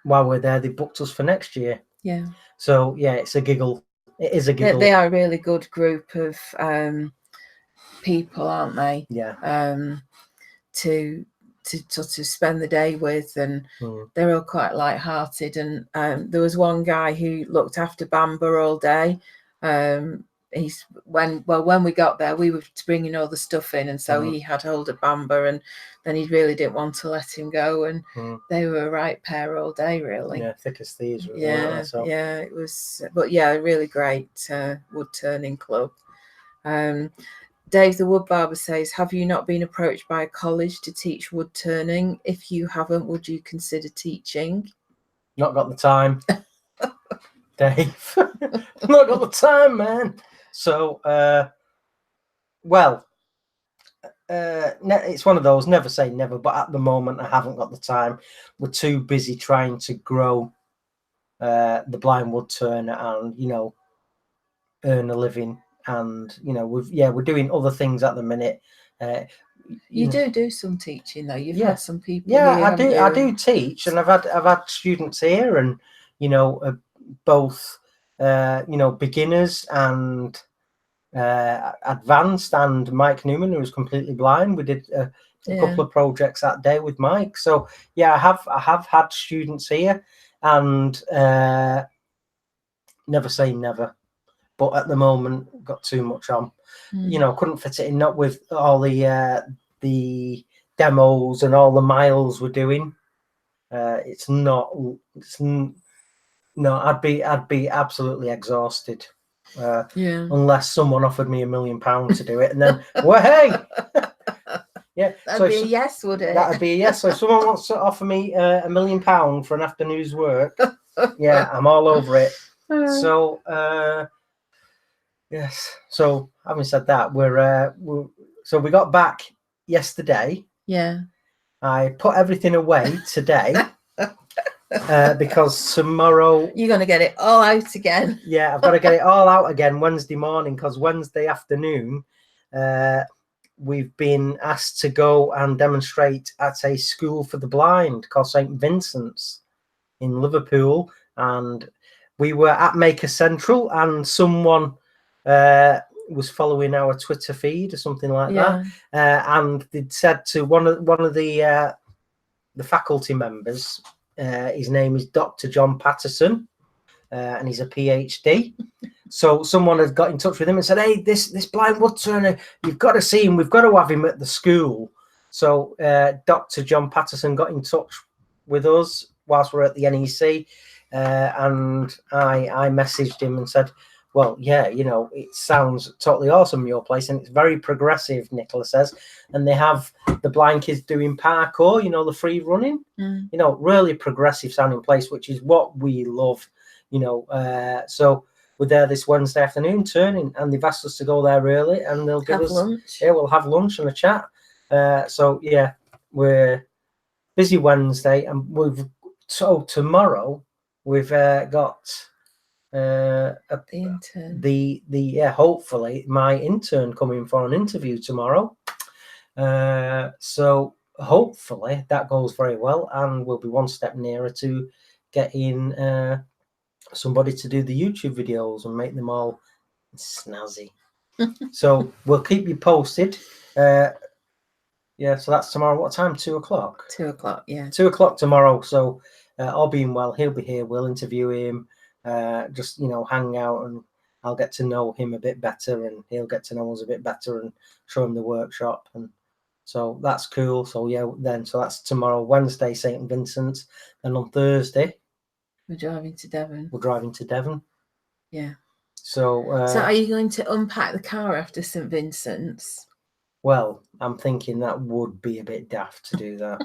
while we're there, they booked us for next year. Yeah. So it's a giggle. It is a giggle. They are a really good group of people, aren't they? Yeah. to sort of spend the day with, and they're all quite light-hearted. And there was one guy who looked after Bamba all day. When we got there, we were bringing all the stuff in, and so he had hold of Bamba, and then he really didn't want to let him go, and they were a right pair all day, really. Yeah, thick as thieves. Yeah, yeah, it was. But yeah, a really great wood turning club. Dave the Wood Barber says, have you not been approached by a college to teach wood turning? If you haven't, would you consider teaching? Not got the time. Dave. Not got the time, man. So, it's one of those, never say never, but at the moment I haven't got the time. We're too busy trying to grow the Blind Woodturner and, you know, earn a living. And, you know, we're doing other things at the minute. You do some teaching though. You've had some people. Yeah, I do teach, and I've had students here, and you know, both you know, beginners and advanced, and Mike Newman, who was completely blind. We did a couple of projects that day with Mike. So yeah, I have had students here, and never say never. But at the moment, got too much on. You know, couldn't fit it in, not with all the demos and all the miles we're doing. No, I'd be absolutely exhausted. Unless someone offered me £1 million to do it, and then well, hey, yeah, that'd be a yes, would it? That'd be a yes. So if someone wants to offer me £1 million for an afternoon's work, yeah, I'm all over it. So yes. So having said that, so we got back yesterday. Yeah. I put everything away today because tomorrow you're going to get it all out again. Yeah, I've got to get it all out again Wednesday morning, because Wednesday afternoon we've been asked to go and demonstrate at a school for the blind called St. Vincent's in Liverpool, and we were at Maker Central, and someone was following our Twitter feed or something like that, and they'd said to one of the faculty members, his name is Dr. John Patterson, and he's a PhD. So someone had got in touch with him and said, hey, this Blind Woodturner, you've got to see him, we've got to have him at the school. So Dr. John Patterson got in touch with us whilst we're at the NEC, and I messaged him and said, well, yeah, you know, it sounds totally awesome, your place, and it's very progressive, Nicola says. And they have the blind kids doing parkour, you know, the free running, you know, really progressive sounding place, which is what we love, you know. So we're there this Wednesday afternoon turning, and they've asked us to go there early, and they'll give us lunch. Yeah, we'll have lunch and a chat. So yeah, we're busy Wednesday, and tomorrow we've got the intern. Hopefully my intern coming for an interview tomorrow. So hopefully that goes very well, and we'll be one step nearer to getting somebody to do the YouTube videos and make them all snazzy. So we'll keep you posted. Yeah, so that's tomorrow. What time? 2 o'clock? 2 o'clock, yeah. 2 o'clock tomorrow. So all being well, he'll be here. We'll interview him. Just, you know, hang out, and I'll get to know him a bit better, and he'll get to know us a bit better, and show him the workshop. And so that's cool. So yeah, so that's tomorrow, Wednesday, St. Vincent's. Then on Thursday we're driving to Devon. Yeah. So are you going to unpack the car after St. Vincent's? Well, I'm thinking that would be a bit daft to do that.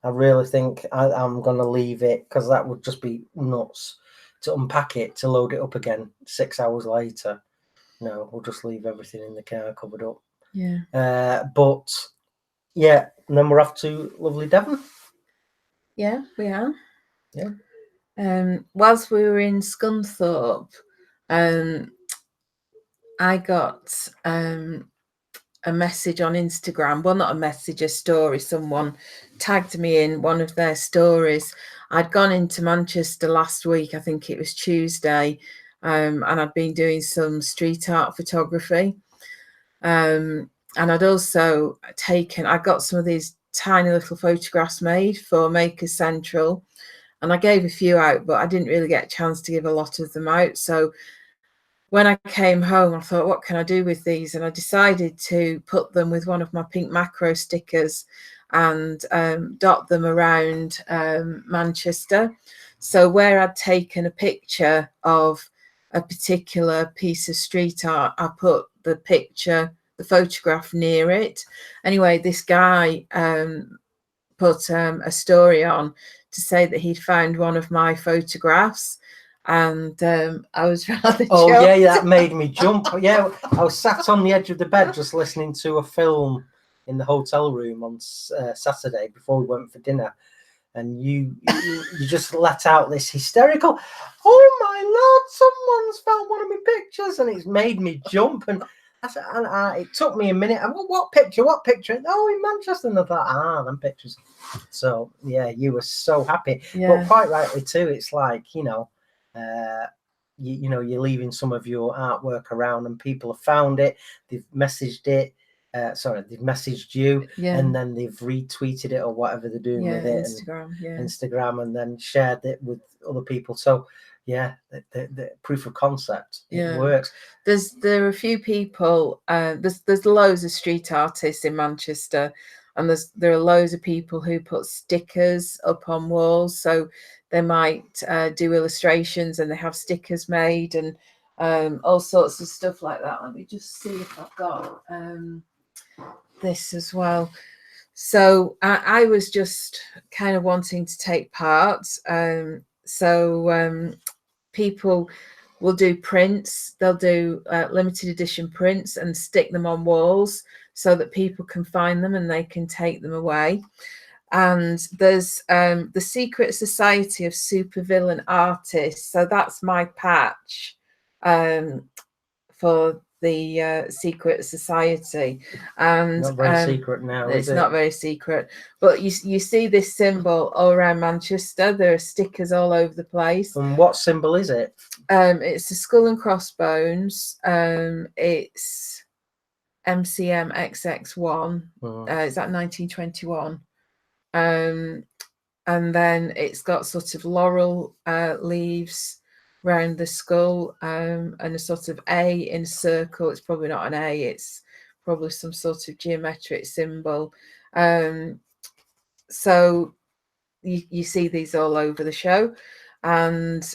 I really think I'm going to leave it, because that would just be nuts to unpack it, to load it up again 6 hours later. No, we'll just leave everything in the car covered up. Yeah. But yeah, and then we're off to lovely Devon. Yeah, we are. Yeah. Whilst we were in Scunthorpe, I got a message on Instagram. Well, not a message, a story. Someone tagged me in one of their stories. I'd gone into Manchester last week, I think it was Tuesday, and I'd been doing some street art photography. And I'd also I got some of these tiny little photographs made for Maker Central, and I gave a few out, but I didn't really get a chance to give a lot of them out. So when I came home, I thought, what can I do with these? And I decided to put them with one of my pink macro stickers and dot them around Manchester. So where I'd taken a picture of a particular piece of street art, I put the photograph near it. Anyway, this guy put a story on to say that he'd found one of my photographs, and I was rather jumped. Yeah, that made me jump. Yeah, I was sat on the edge of the bed just listening to a film in the hotel room on Saturday before we went for dinner, and you just let out this hysterical, "Oh my Lord, someone's found one of my pictures," and it's made me jump. And it took me a minute. I went, what picture? Oh, in Manchester. And I thought, them pictures. So yeah, you were so happy. Yeah. But quite rightly too, it's like, you're leaving some of your artwork around and people have found it, they've messaged it. They've messaged you, and then they've retweeted it or whatever they're doing with it, Instagram, and then shared it with other people. So yeah, the proof of concept, it works. There are a few people. There's loads of street artists in Manchester, and there are loads of people who put stickers up on walls. So they might do illustrations, and they have stickers made, and all sorts of stuff like that. Let me just see if I've got this as well. So I was just kind of wanting to take part. People will do prints. They'll do limited edition prints and stick them on walls so that people can find them and they can take them away. And there's the Secret Society of Supervillain Artists. So that's my patch for the Secret Society. And not very secret now, it's not very secret, but you see this symbol all around Manchester. There are stickers all over the place. And what symbol is it? It's a skull and crossbones. It's MCM XX1. Is that 1921? And then it's got sort of laurel leaves round the skull, and a sort of A in a circle. It's probably not an A, it's probably some sort of geometric symbol. So you see these all over the show. And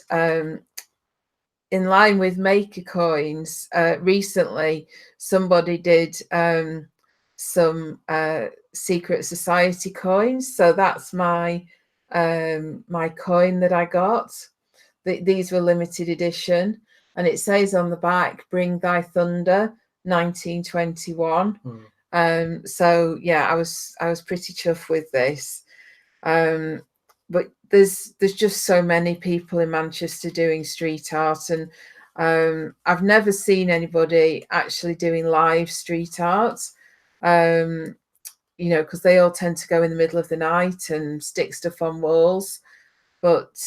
in line with Maker Coins, recently somebody did some Secret Society coins. So that's my coin that I got. These were limited edition, and it says on the back, "Bring Thy Thunder, 1921." So yeah, I was pretty chuffed with this. But there's just so many people in Manchester doing street art, and I've never seen anybody actually doing live street art. Because they all tend to go in the middle of the night and stick stuff on walls. But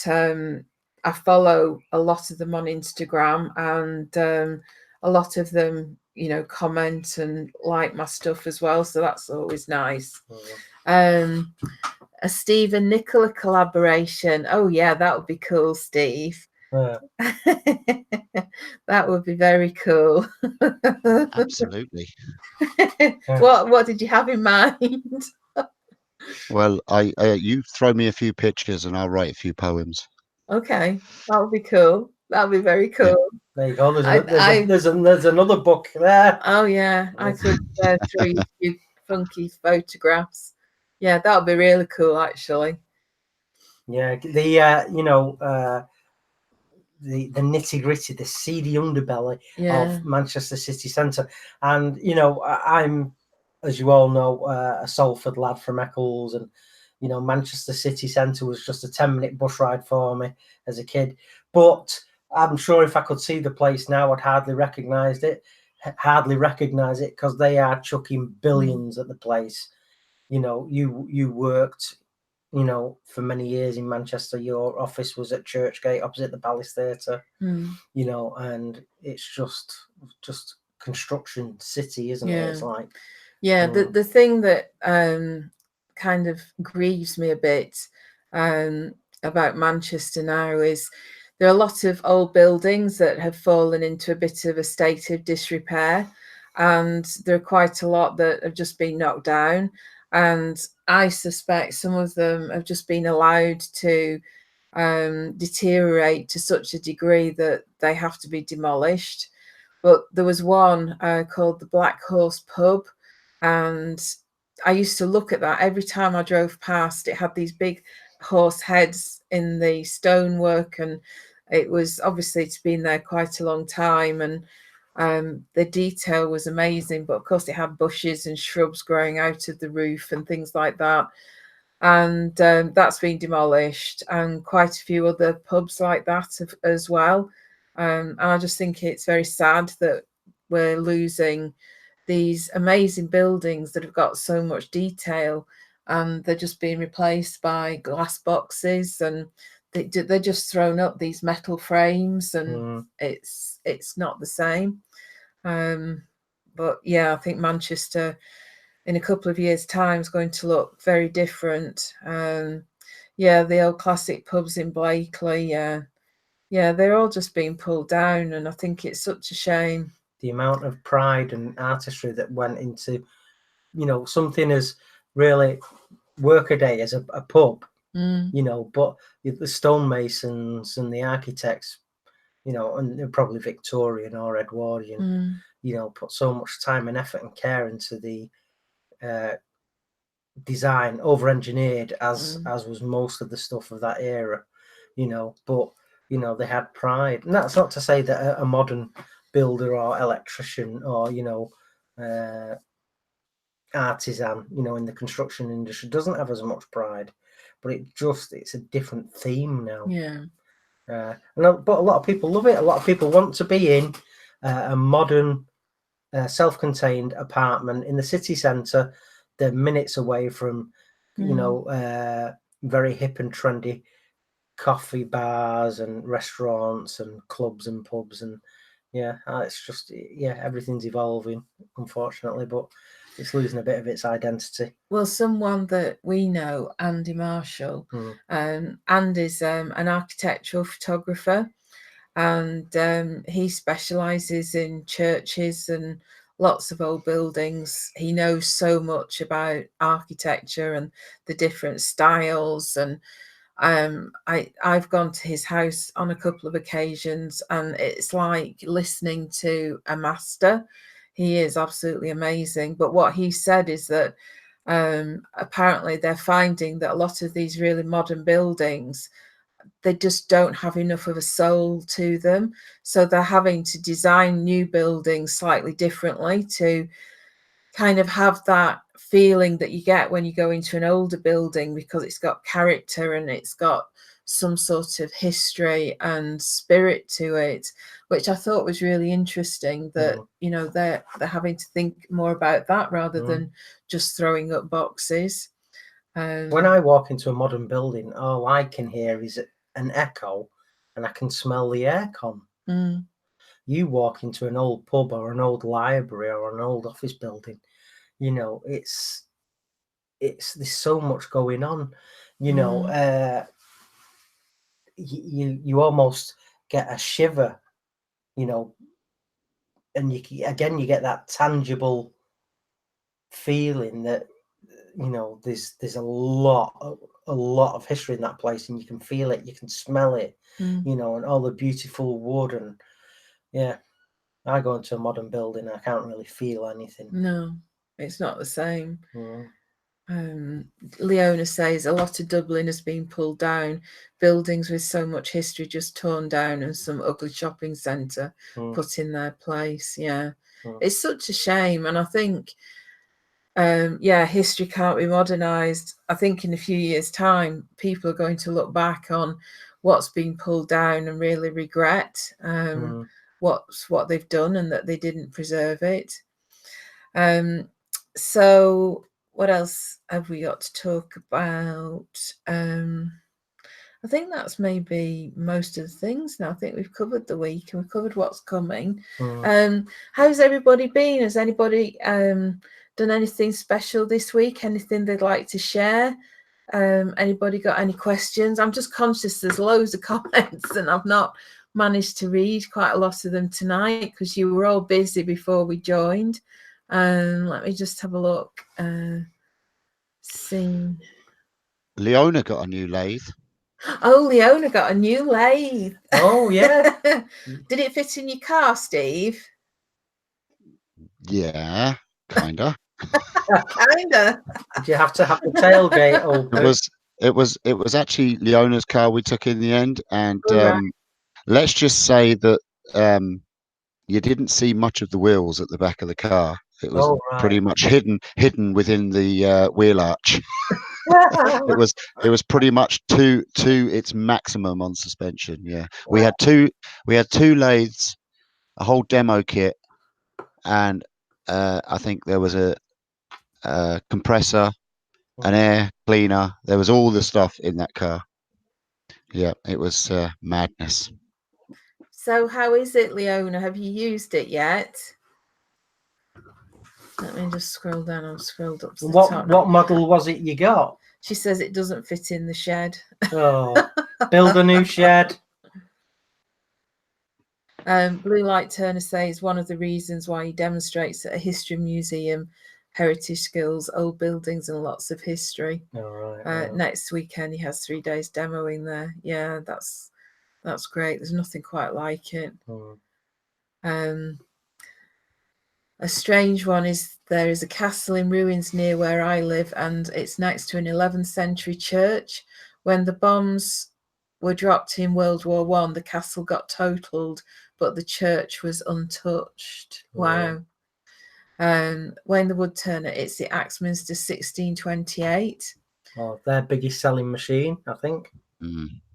I follow a lot of them on Instagram, and a lot of them, comment and like my stuff as well. So that's always nice. A Steve and Nicola collaboration. Oh yeah, that would be cool, Steve. Yeah. That would be very cool. Absolutely. What did you have in mind? Well, you throw me a few pictures and I'll write a few poems. Okay, that would be cool. That would be very cool. Yeah. There you go. There's another book there. Oh yeah, I could throw you a few funky photographs. Yeah, that would be really cool, actually. Yeah, the nitty gritty, the seedy underbelly of Manchester city centre, and I'm, as you all know, a Salford lad from Eccles, and Manchester city centre was just a 10-minute bus ride for me as a kid. But I'm sure if I could see the place now, I'd hardly recognise it because they are chucking billions at the place. You worked, for many years in Manchester. Your office was at Churchgate opposite the Palace Theatre, and it's just construction city, isn't it? It's like, the thing that kind of grieves me a bit about Manchester now is there are a lot of old buildings that have fallen into a bit of a state of disrepair, and there are quite a lot that have just been knocked down, and I suspect some of them have just been allowed to deteriorate to such a degree that they have to be demolished. But there was one called the Black Horse Pub, and I used to look at that every time I drove past. It had these big horse heads in the stonework, and it was obviously it's been there quite a long time, and the detail was amazing. But of course, it had bushes and shrubs growing out of the roof and things like that. And that's been demolished, and quite a few other pubs like that as well. And I just think it's very sad that we're losing these amazing buildings that have got so much detail, and they're just being replaced by glass boxes, and they're just thrown up these metal frames, and it's not the same. But yeah, I think Manchester in a couple of years' time is going to look very different. The old classic pubs in Blakely, they're all just being pulled down, and I think it's such a shame. The amount of pride and artistry that went into, something as really workaday as a pub, but the stonemasons and the architects, and probably Victorian or Edwardian, put so much time and effort and care into the design, over-engineered as was most of the stuff of that era, but they had pride. And that's not to say that a modern builder or electrician or artisan in the construction industry doesn't have as much pride, but it's a different theme now. But a lot of people love it. A lot of people want to be in a modern self-contained apartment in the city centre. They're minutes away from very hip and trendy coffee bars and restaurants and clubs and pubs, and it's just everything's evolving, unfortunately, but it's losing a bit of its identity. Well, someone that we know, Andy Marshall, Andy's an architectural photographer, and he specialises in churches and lots of old buildings. He knows so much about architecture and the different styles, and I've gone to his house on a couple of occasions, and it's like listening to a master. He is absolutely amazing. But what he said is that apparently they're finding that a lot of these really modern buildings, they just don't have enough of a soul to them. So they're having to design new buildings slightly differently to kind of have that feeling that you get when you go into an older building, because it's got character and it's got some sort of history and spirit to it, which I thought was really interesting, that they're having to think more about that rather than just throwing up boxes. When I walk into a modern building, all I can hear is an echo, and I can smell the aircon. You walk into an old pub or an old library or an old office building, it's there's so much going on, you almost get a shiver, and you get that tangible feeling that there's a lot of history in that place, and you can feel it, you can smell it, and all the beautiful wood. And I go into a modern building, I can't really feel anything. No, it's not the same. Leona says a lot of Dublin has been pulled down, buildings with so much history just torn down, and some ugly shopping centre put in their place. It's such a shame, and I think history can't be modernised. I think in a few years' time, people are going to look back on what's been pulled down and really regret what they've done, and that they didn't preserve it. So what else have we got to talk about? I think that's maybe most of the things now. I think we've covered the week and we've covered what's coming. How's everybody been? Has anybody done anything special this week? Anything they'd like to share? Anybody got any questions? I'm just conscious there's loads of comments and I've not managed to read quite a lot of them tonight because you were all busy before we joined. Let me just have a look. See. Leona got a new lathe. Oh, Leona got a new lathe. Oh, yeah. Did it fit in your car, Steve? Yeah, kinda. Kinda. Did you have to have the tailgate open? It was actually Leona's car we took in the end, and Right. let's just say that you didn't see much of the wheels at the back of the car. It was pretty much hidden within the wheel arch. It was pretty much to its maximum on suspension. Yeah, we had two lathes, a whole demo kit, and I think there was a compressor, an air cleaner. There was all the stuff in that car. Yeah, it was madness. So how is it, Leona? Have you used it yet? Let me just scroll down. I've scrolled up to the top. What model was it you got? She says it doesn't fit in the shed. Oh, build a new shed. Blue Light Turner says one of the reasons why he demonstrates at a history museum, heritage skills, old buildings, and lots of history. Next weekend he has 3 days demoing there. Yeah, that's great. There's nothing quite like it. A strange one is there is a castle in ruins near where I live, and it's next to an 11th century church. When the bombs were dropped in World War I, the castle got totaled, but the church was untouched. Wow. Wayne the Woodturner, it's the Axminster 1628. Oh, their biggest selling machine, I think.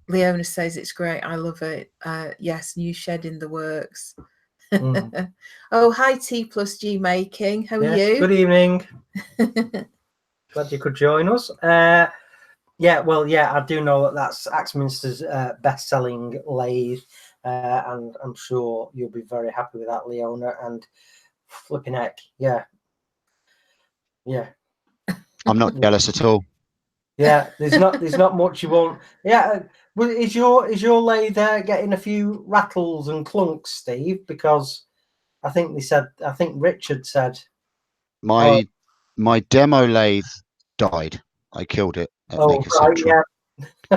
Leona says it's great. I love it. Yes, new shed in the works. Oh, hi T plus G Making. How are you? Good evening. Glad you could join us. I do know that that's Axminster's best-selling lathe, and I'm sure you'll be very happy with that, Leona. And flipping heck, yeah. I'm not jealous at all. Yeah, there's not much you want. Yeah, is your lathe getting a few rattles and clunks, Steve? Because I think Richard said my demo lathe died. I killed it at Maker Central.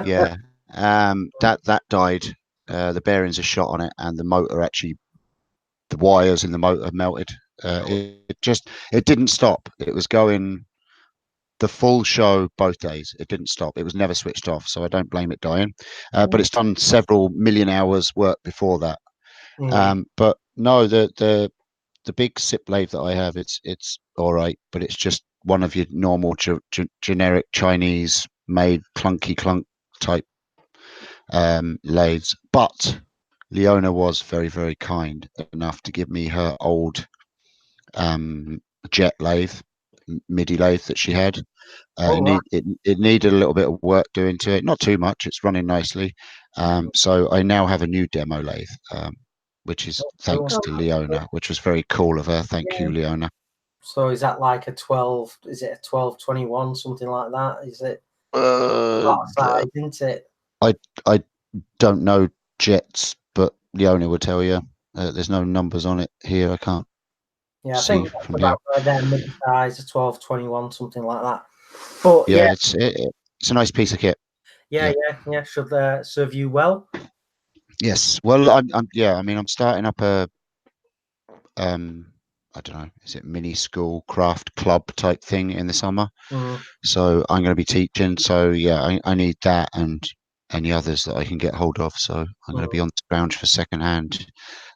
Yeah. That died. The bearings are shot on it, and the motor the wires in the motor melted. It didn't stop. It was going the full show both days. It didn't stop. It was never switched off, so I don't blame it dying. But it's done several million hours work before that. But no, the big SIP lathe that I have, it's all right, but it's just one of your normal generic Chinese made clunky clunk type lathes. But Leona was very, very kind enough to give me her old jet lathe, MIDI lathe that she had. It needed a little bit of work doing to it, not too much. It's running nicely. So I now have a new demo lathe, which is thanks to Leona, which was very cool of her. Thank you, Leona. So is that like a 12? Is it a 1221, something like that? Is it? Size, isn't it? I don't know jets, but Leona would tell you. There's no numbers on it here. I can't. Yeah, I think that's about their mid-size, a 1221, something like that. But yeah, it's a nice piece of kit. Yeah. Should serve you well. Yes. Well, I'm starting up a I don't know, is it mini school craft club type thing in the summer? So I'm going to be teaching. So yeah, I need that and any others that I can get hold of. So I'm going to be on the scrounge for secondhand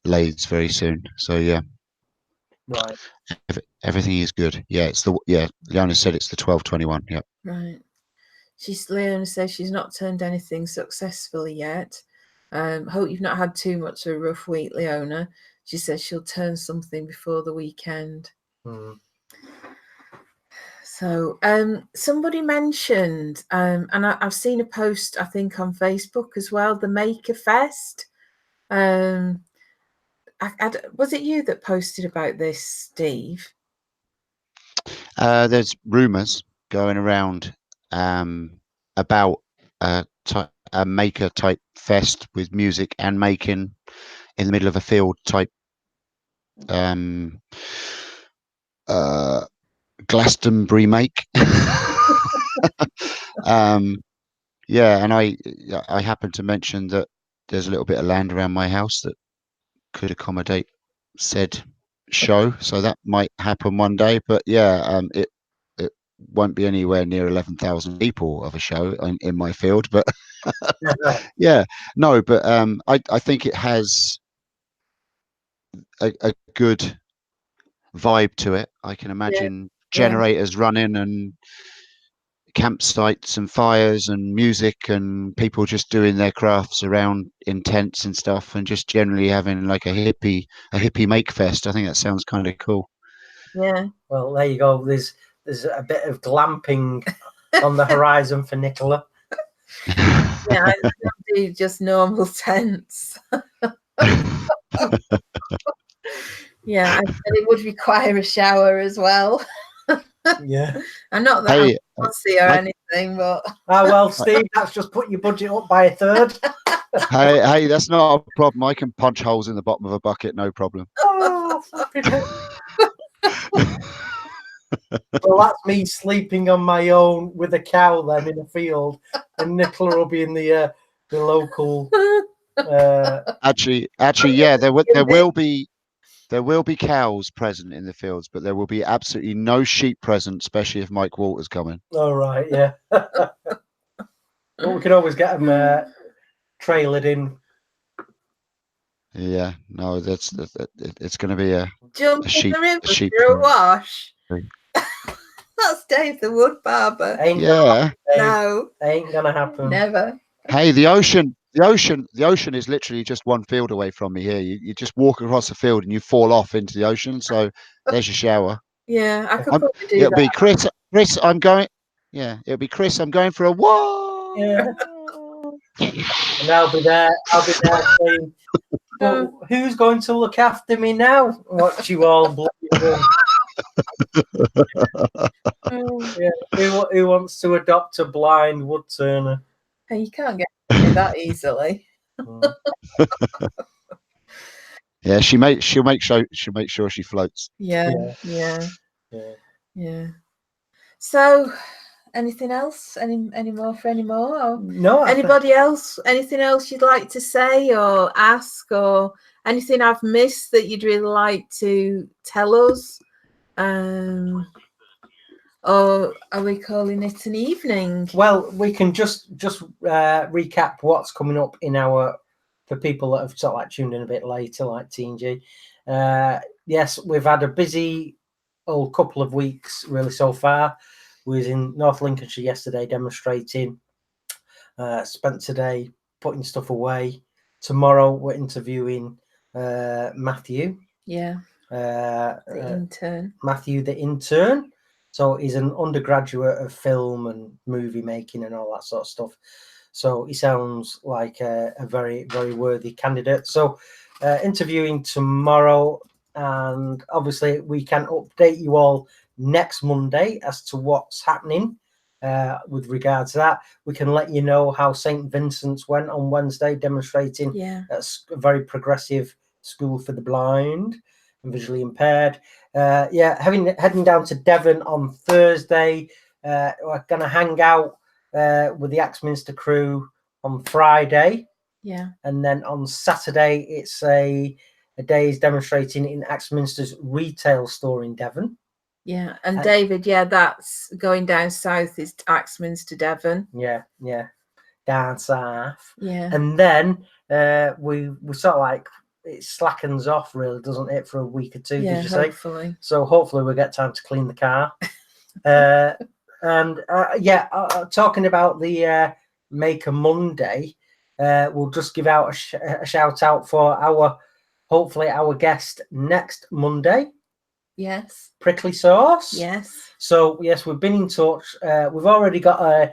lathes very soon. So yeah. Right. Everything is good. Yeah, Leona said it's the 1221. Yeah. Right. Leona says she's not turned anything successfully yet. Hope you've not had too much of a rough week, Leona. She says she'll turn something before the weekend. So somebody mentioned, and I've seen a post, I think, on Facebook as well, the Maker Fest. Was it you that posted about this, Steve? There's rumours going around about a maker type fest with music and making in the middle of a field type Glastonbury make. Yeah, and I happened to mention that there's a little bit of land around my house that could accommodate said show, so that might happen one day. But yeah, it won't be anywhere near 11,000 people of a show in my field. But yeah, no, but I think it has a good vibe to it. I can imagine generators running and campsites and fires and music and people just doing their crafts around in tents and stuff, and just generally having like a hippie make fest. I think that sounds kind of cool. Yeah. Well, there you go. There's a bit of glamping on the horizon for Nicola. Yeah, I do just normal tents. Yeah, and it would require a shower as well. Yeah, and not that I'm fussy or anything, but well, Steve, that's just put your budget up by a third. hey, that's not a problem. I can punch holes in the bottom of a bucket, no problem. Oh, flipping hell. Well, that's me sleeping on my own with a cow then in a field, and Nicola will be in the local. Actually, yeah, there will be cows present in the fields, but there will be absolutely no sheep present, especially if Mike Walter's coming. All right, yeah. Well, we can always get them trailered in. Yeah, no, it's going to be a sheep, in the river for a wash. That's Dave the Wood Barber. Ain't gonna happen. Never. Hey, the ocean is literally just one field away from me here. You just walk across the field and you fall off into the ocean. So there's your shower. Yeah, I could probably do it'll that. Be Chris, I'm going. Yeah, it'll be Chris. I'm going for a walk. Yeah. And I'll be there saying, well, who's going to look after me now? Watch you all bloody. Yeah. Who wants to adopt a blind woodturner? Hey, you can't get that easily. Yeah, she'll make sure she floats. Yeah. So, anything else? Any more? Or no. Anybody else? Anything else you'd like to say or ask, or anything I've missed that you'd really like to tell us? Or are we calling it an evening? Well, we can just recap what's coming up for people that have sort of like tuned in a bit later, like TNG. Yes, we've had a busy old couple of weeks really so far. We was in North Lincolnshire yesterday demonstrating. Spent today putting stuff away. Tomorrow we're interviewing Matthew. Yeah. The intern. Matthew, the intern. So he's an undergraduate of film and movie making and all that sort of stuff. So he sounds like a very, very worthy candidate. So interviewing tomorrow, and obviously we can update you all next Monday as to what's happening with regard to that. We can let you know how St. Vincent's went on Wednesday, demonstrating at a very progressive school for the blind and visually impaired. Heading down to Devon on Thursday. We're going to hang out with the Axminster crew on Friday. Yeah. And then on Saturday, it's a day's demonstrating in Axminster's retail store in Devon. Yeah. And David, that's going down south, is Axminster, Devon. Yeah. Down south. Yeah. And then we sort of like, it slackens off really, doesn't it, for a week or two? Yeah, did you say? Hopefully. So hopefully we'll get time to clean the car. Talking about the Maker Monday, we'll just give out a shout out for our guest next Monday. Yes. Prickly Sauce. Yes. So yes, we've been in touch. We've already got a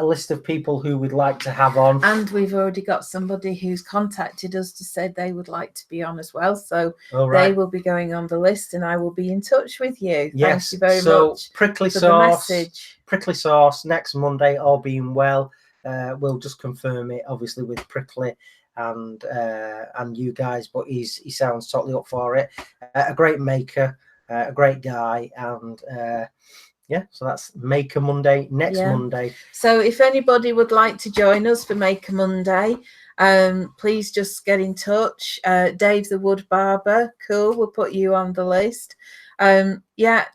list of people who we'd like to have on, and we've already got somebody who's contacted us to say they would like to be on as well. So they will be going on the list, and I will be in touch with you. Yes. Thank you very much. Prickly for Sauce. the message. Prickly Sauce next Monday, all being well. We'll just confirm it, obviously, with Prickly and you guys. But he sounds totally up for it. A great maker, a great guy, and. Yeah, so that's Maker Monday next Monday. So if anybody would like to join us for Maker Monday, please just get in touch. Dave the Wood Barber, cool, we'll put you on the list. Yeah,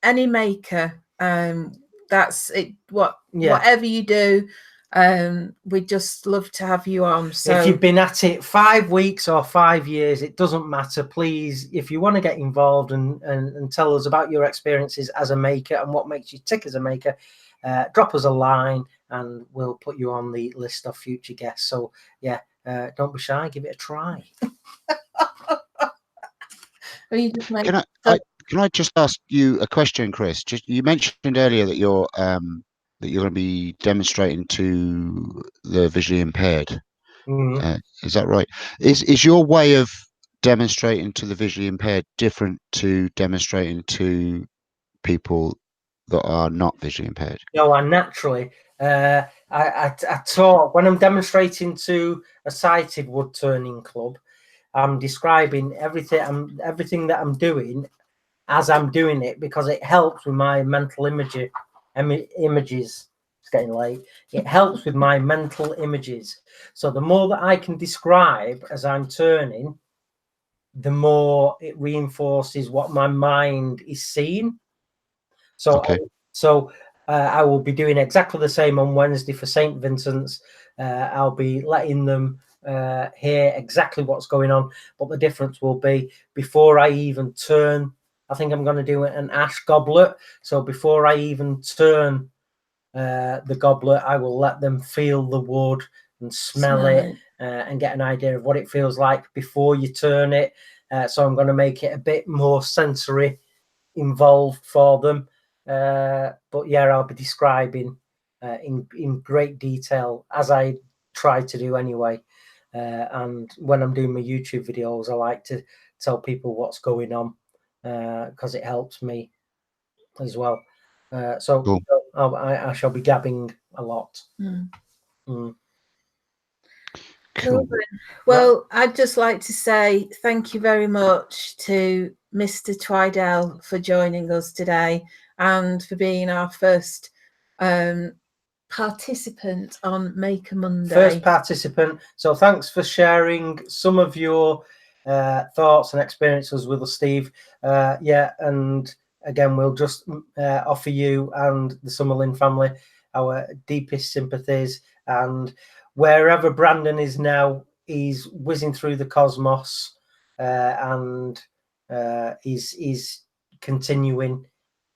any maker, that's it. Whatever you do, we'd just love to have you on. So if you've been at it 5 weeks or 5 years, it doesn't matter. Please, if you want to get involved and tell us about your experiences as a maker and what makes you tick as a maker, drop us a line and we'll put you on the list of future guests. So yeah, don't be shy, give it a try. Can I just ask you a question, Chris? You mentioned earlier that you're going to be demonstrating to the visually impaired. Is that right? Is your way of demonstrating to the visually impaired different to demonstrating to people that are not visually impaired? No, I naturally. I talk when I'm demonstrating to a sighted wood turning club. I'm describing everything that I'm doing as I'm doing it, because it helps with my mental images. It's getting late. It helps with my mental images. So the more that I can describe as I'm turning, the more it reinforces what my mind is seeing. So, I will be doing exactly the same on Wednesday for St. Vincent's. I'll be letting them hear exactly what's going on, but the difference will be before I even turn. I think I'm going to do an ash goblet. So before I even turn the goblet, I will let them feel the wood and smell it and get an idea of what it feels like before you turn it. So I'm going to make it a bit more sensory involved for them. But yeah, I'll be describing in great detail, as I try to do anyway. And when I'm doing my YouTube videos, I like to tell people what's going on because it helps me as well. So cool. I shall be gabbing a lot. Cool. Well, I'd just like to say thank you very much to Mr. Twydell for joining us today and for being our first participant on Maker Monday. First participant. So thanks for sharing some of your thoughts and experiences with us, Steve. And again, we'll just offer you and the Summerlin family our deepest sympathies, and wherever Brandon is now, he's whizzing through the cosmos, and he's continuing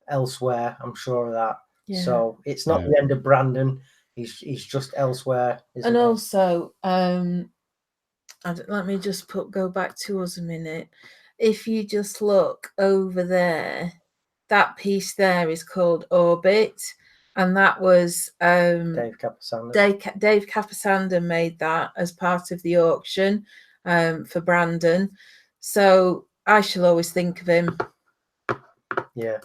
elsewhere. I'm sure of that. Yeah. So it's not the end of Brandon. He's just elsewhere. And also, let me just go back to us a minute. If you just look over there, that piece there is called Orbit. And that was Dave Capasander. Dave Capasander made that as part of the auction for Brandon. So I shall always think of him. Yeah.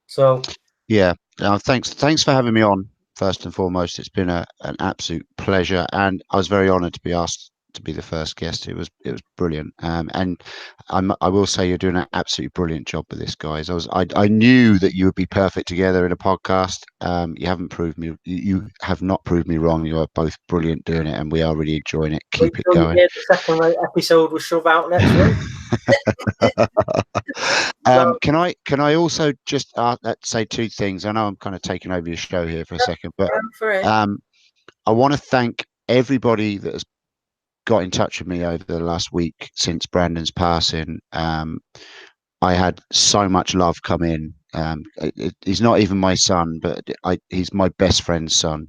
So. Yeah. Thanks for having me on. First and foremost, it's been an absolute pleasure, and I was very honoured to be asked to be the first guest. It was brilliant, and I will say you're doing an absolutely brilliant job with this, guys. I knew that you would be perfect together in a podcast. You have not proved me wrong. You are both brilliant doing it, and we are really enjoying it. Keep it going. The second episode will shove out next week. Can I also just say two things? I know I'm kind of taking over your show here for a second, but I want to thank everybody that has got in touch with me over the last week since Brandon's passing. I had so much love come in. He's not even my son, but he's my best friend's son.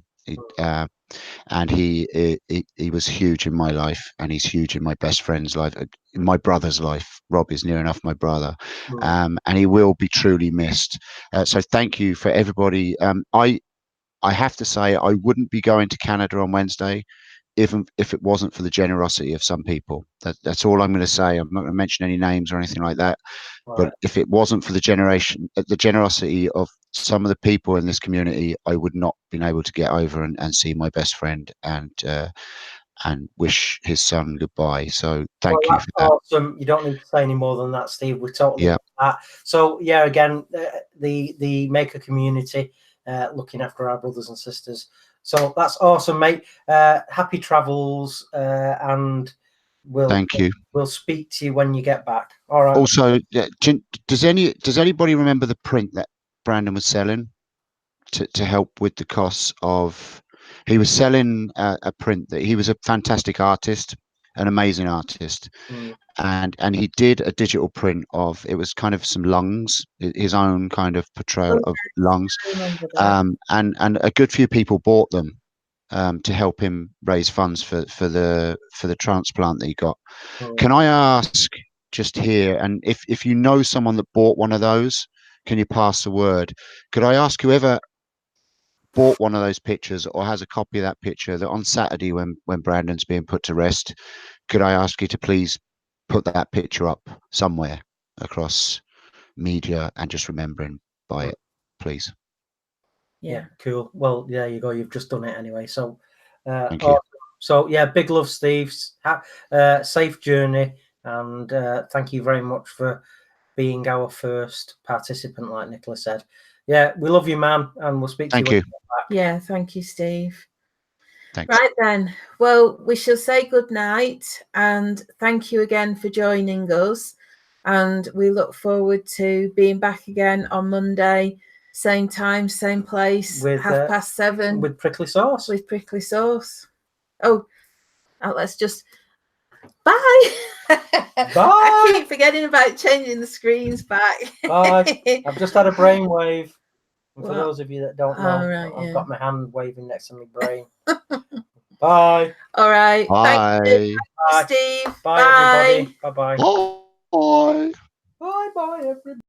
And he was huge in my life, and he's huge in my best friend's life, in my brother's life. Rob is near enough my brother, and he will be truly missed. So thank you for everybody. I have to say, I wouldn't be going to Canada on Wednesday even if it wasn't for the generosity of some people. That's all I'm going to say. I'm not going to mention any names or anything like that. But if it wasn't for the generosity of some of the people in this community, I would not been able to get over and see my best friend and wish his son goodbye. So thank you for that. Awesome. You don't need to say any more than that, Steve. We're totally get that. So yeah, again, the maker community looking after our brothers and sisters. So that's awesome, mate. Happy travels, and thank you. We'll speak to you when you get back. All right. Also, does anybody remember the print that Brandon was selling to help with the costs of? He was selling a print that he was a fantastic artist, an amazing artist, and he did a digital print of, it was kind of some lungs, his own kind of portrayal of lungs, and a good few people bought them to help him raise funds for the transplant that he got. Can I ask just here, and if you know someone that bought one of those, can you pass the word? Could I ask whoever bought one of those pictures or has a copy of that picture, that on Saturday when Brandon's being put to rest, could I ask you to please put that picture up somewhere across media and just remembering by it, please? Yeah, cool. Well, there you go. You've just done it anyway. So, thank you. So yeah, big love, Steve. Safe journey, and thank you very much for being our first participant, like Nicola said. Yeah, we love you, man, and we'll speak to you. Thank you. Yeah, thank you, Steve. Thanks. Right then. Well, we shall say good night, and thank you again for joining us. And we look forward to being back again on Monday, same time, same place, with 7:30 with prickly sauce. With prickly sauce. Oh, let's just bye. Bye. I keep forgetting about changing the screens back. Bye. I've just had a brainwave. And for those of you that don't know, I've got my hand waving next to my brain. Bye. All right. Bye. Thank you, Steve. Bye, everybody. Bye-bye. Bye. Bye-bye, everybody.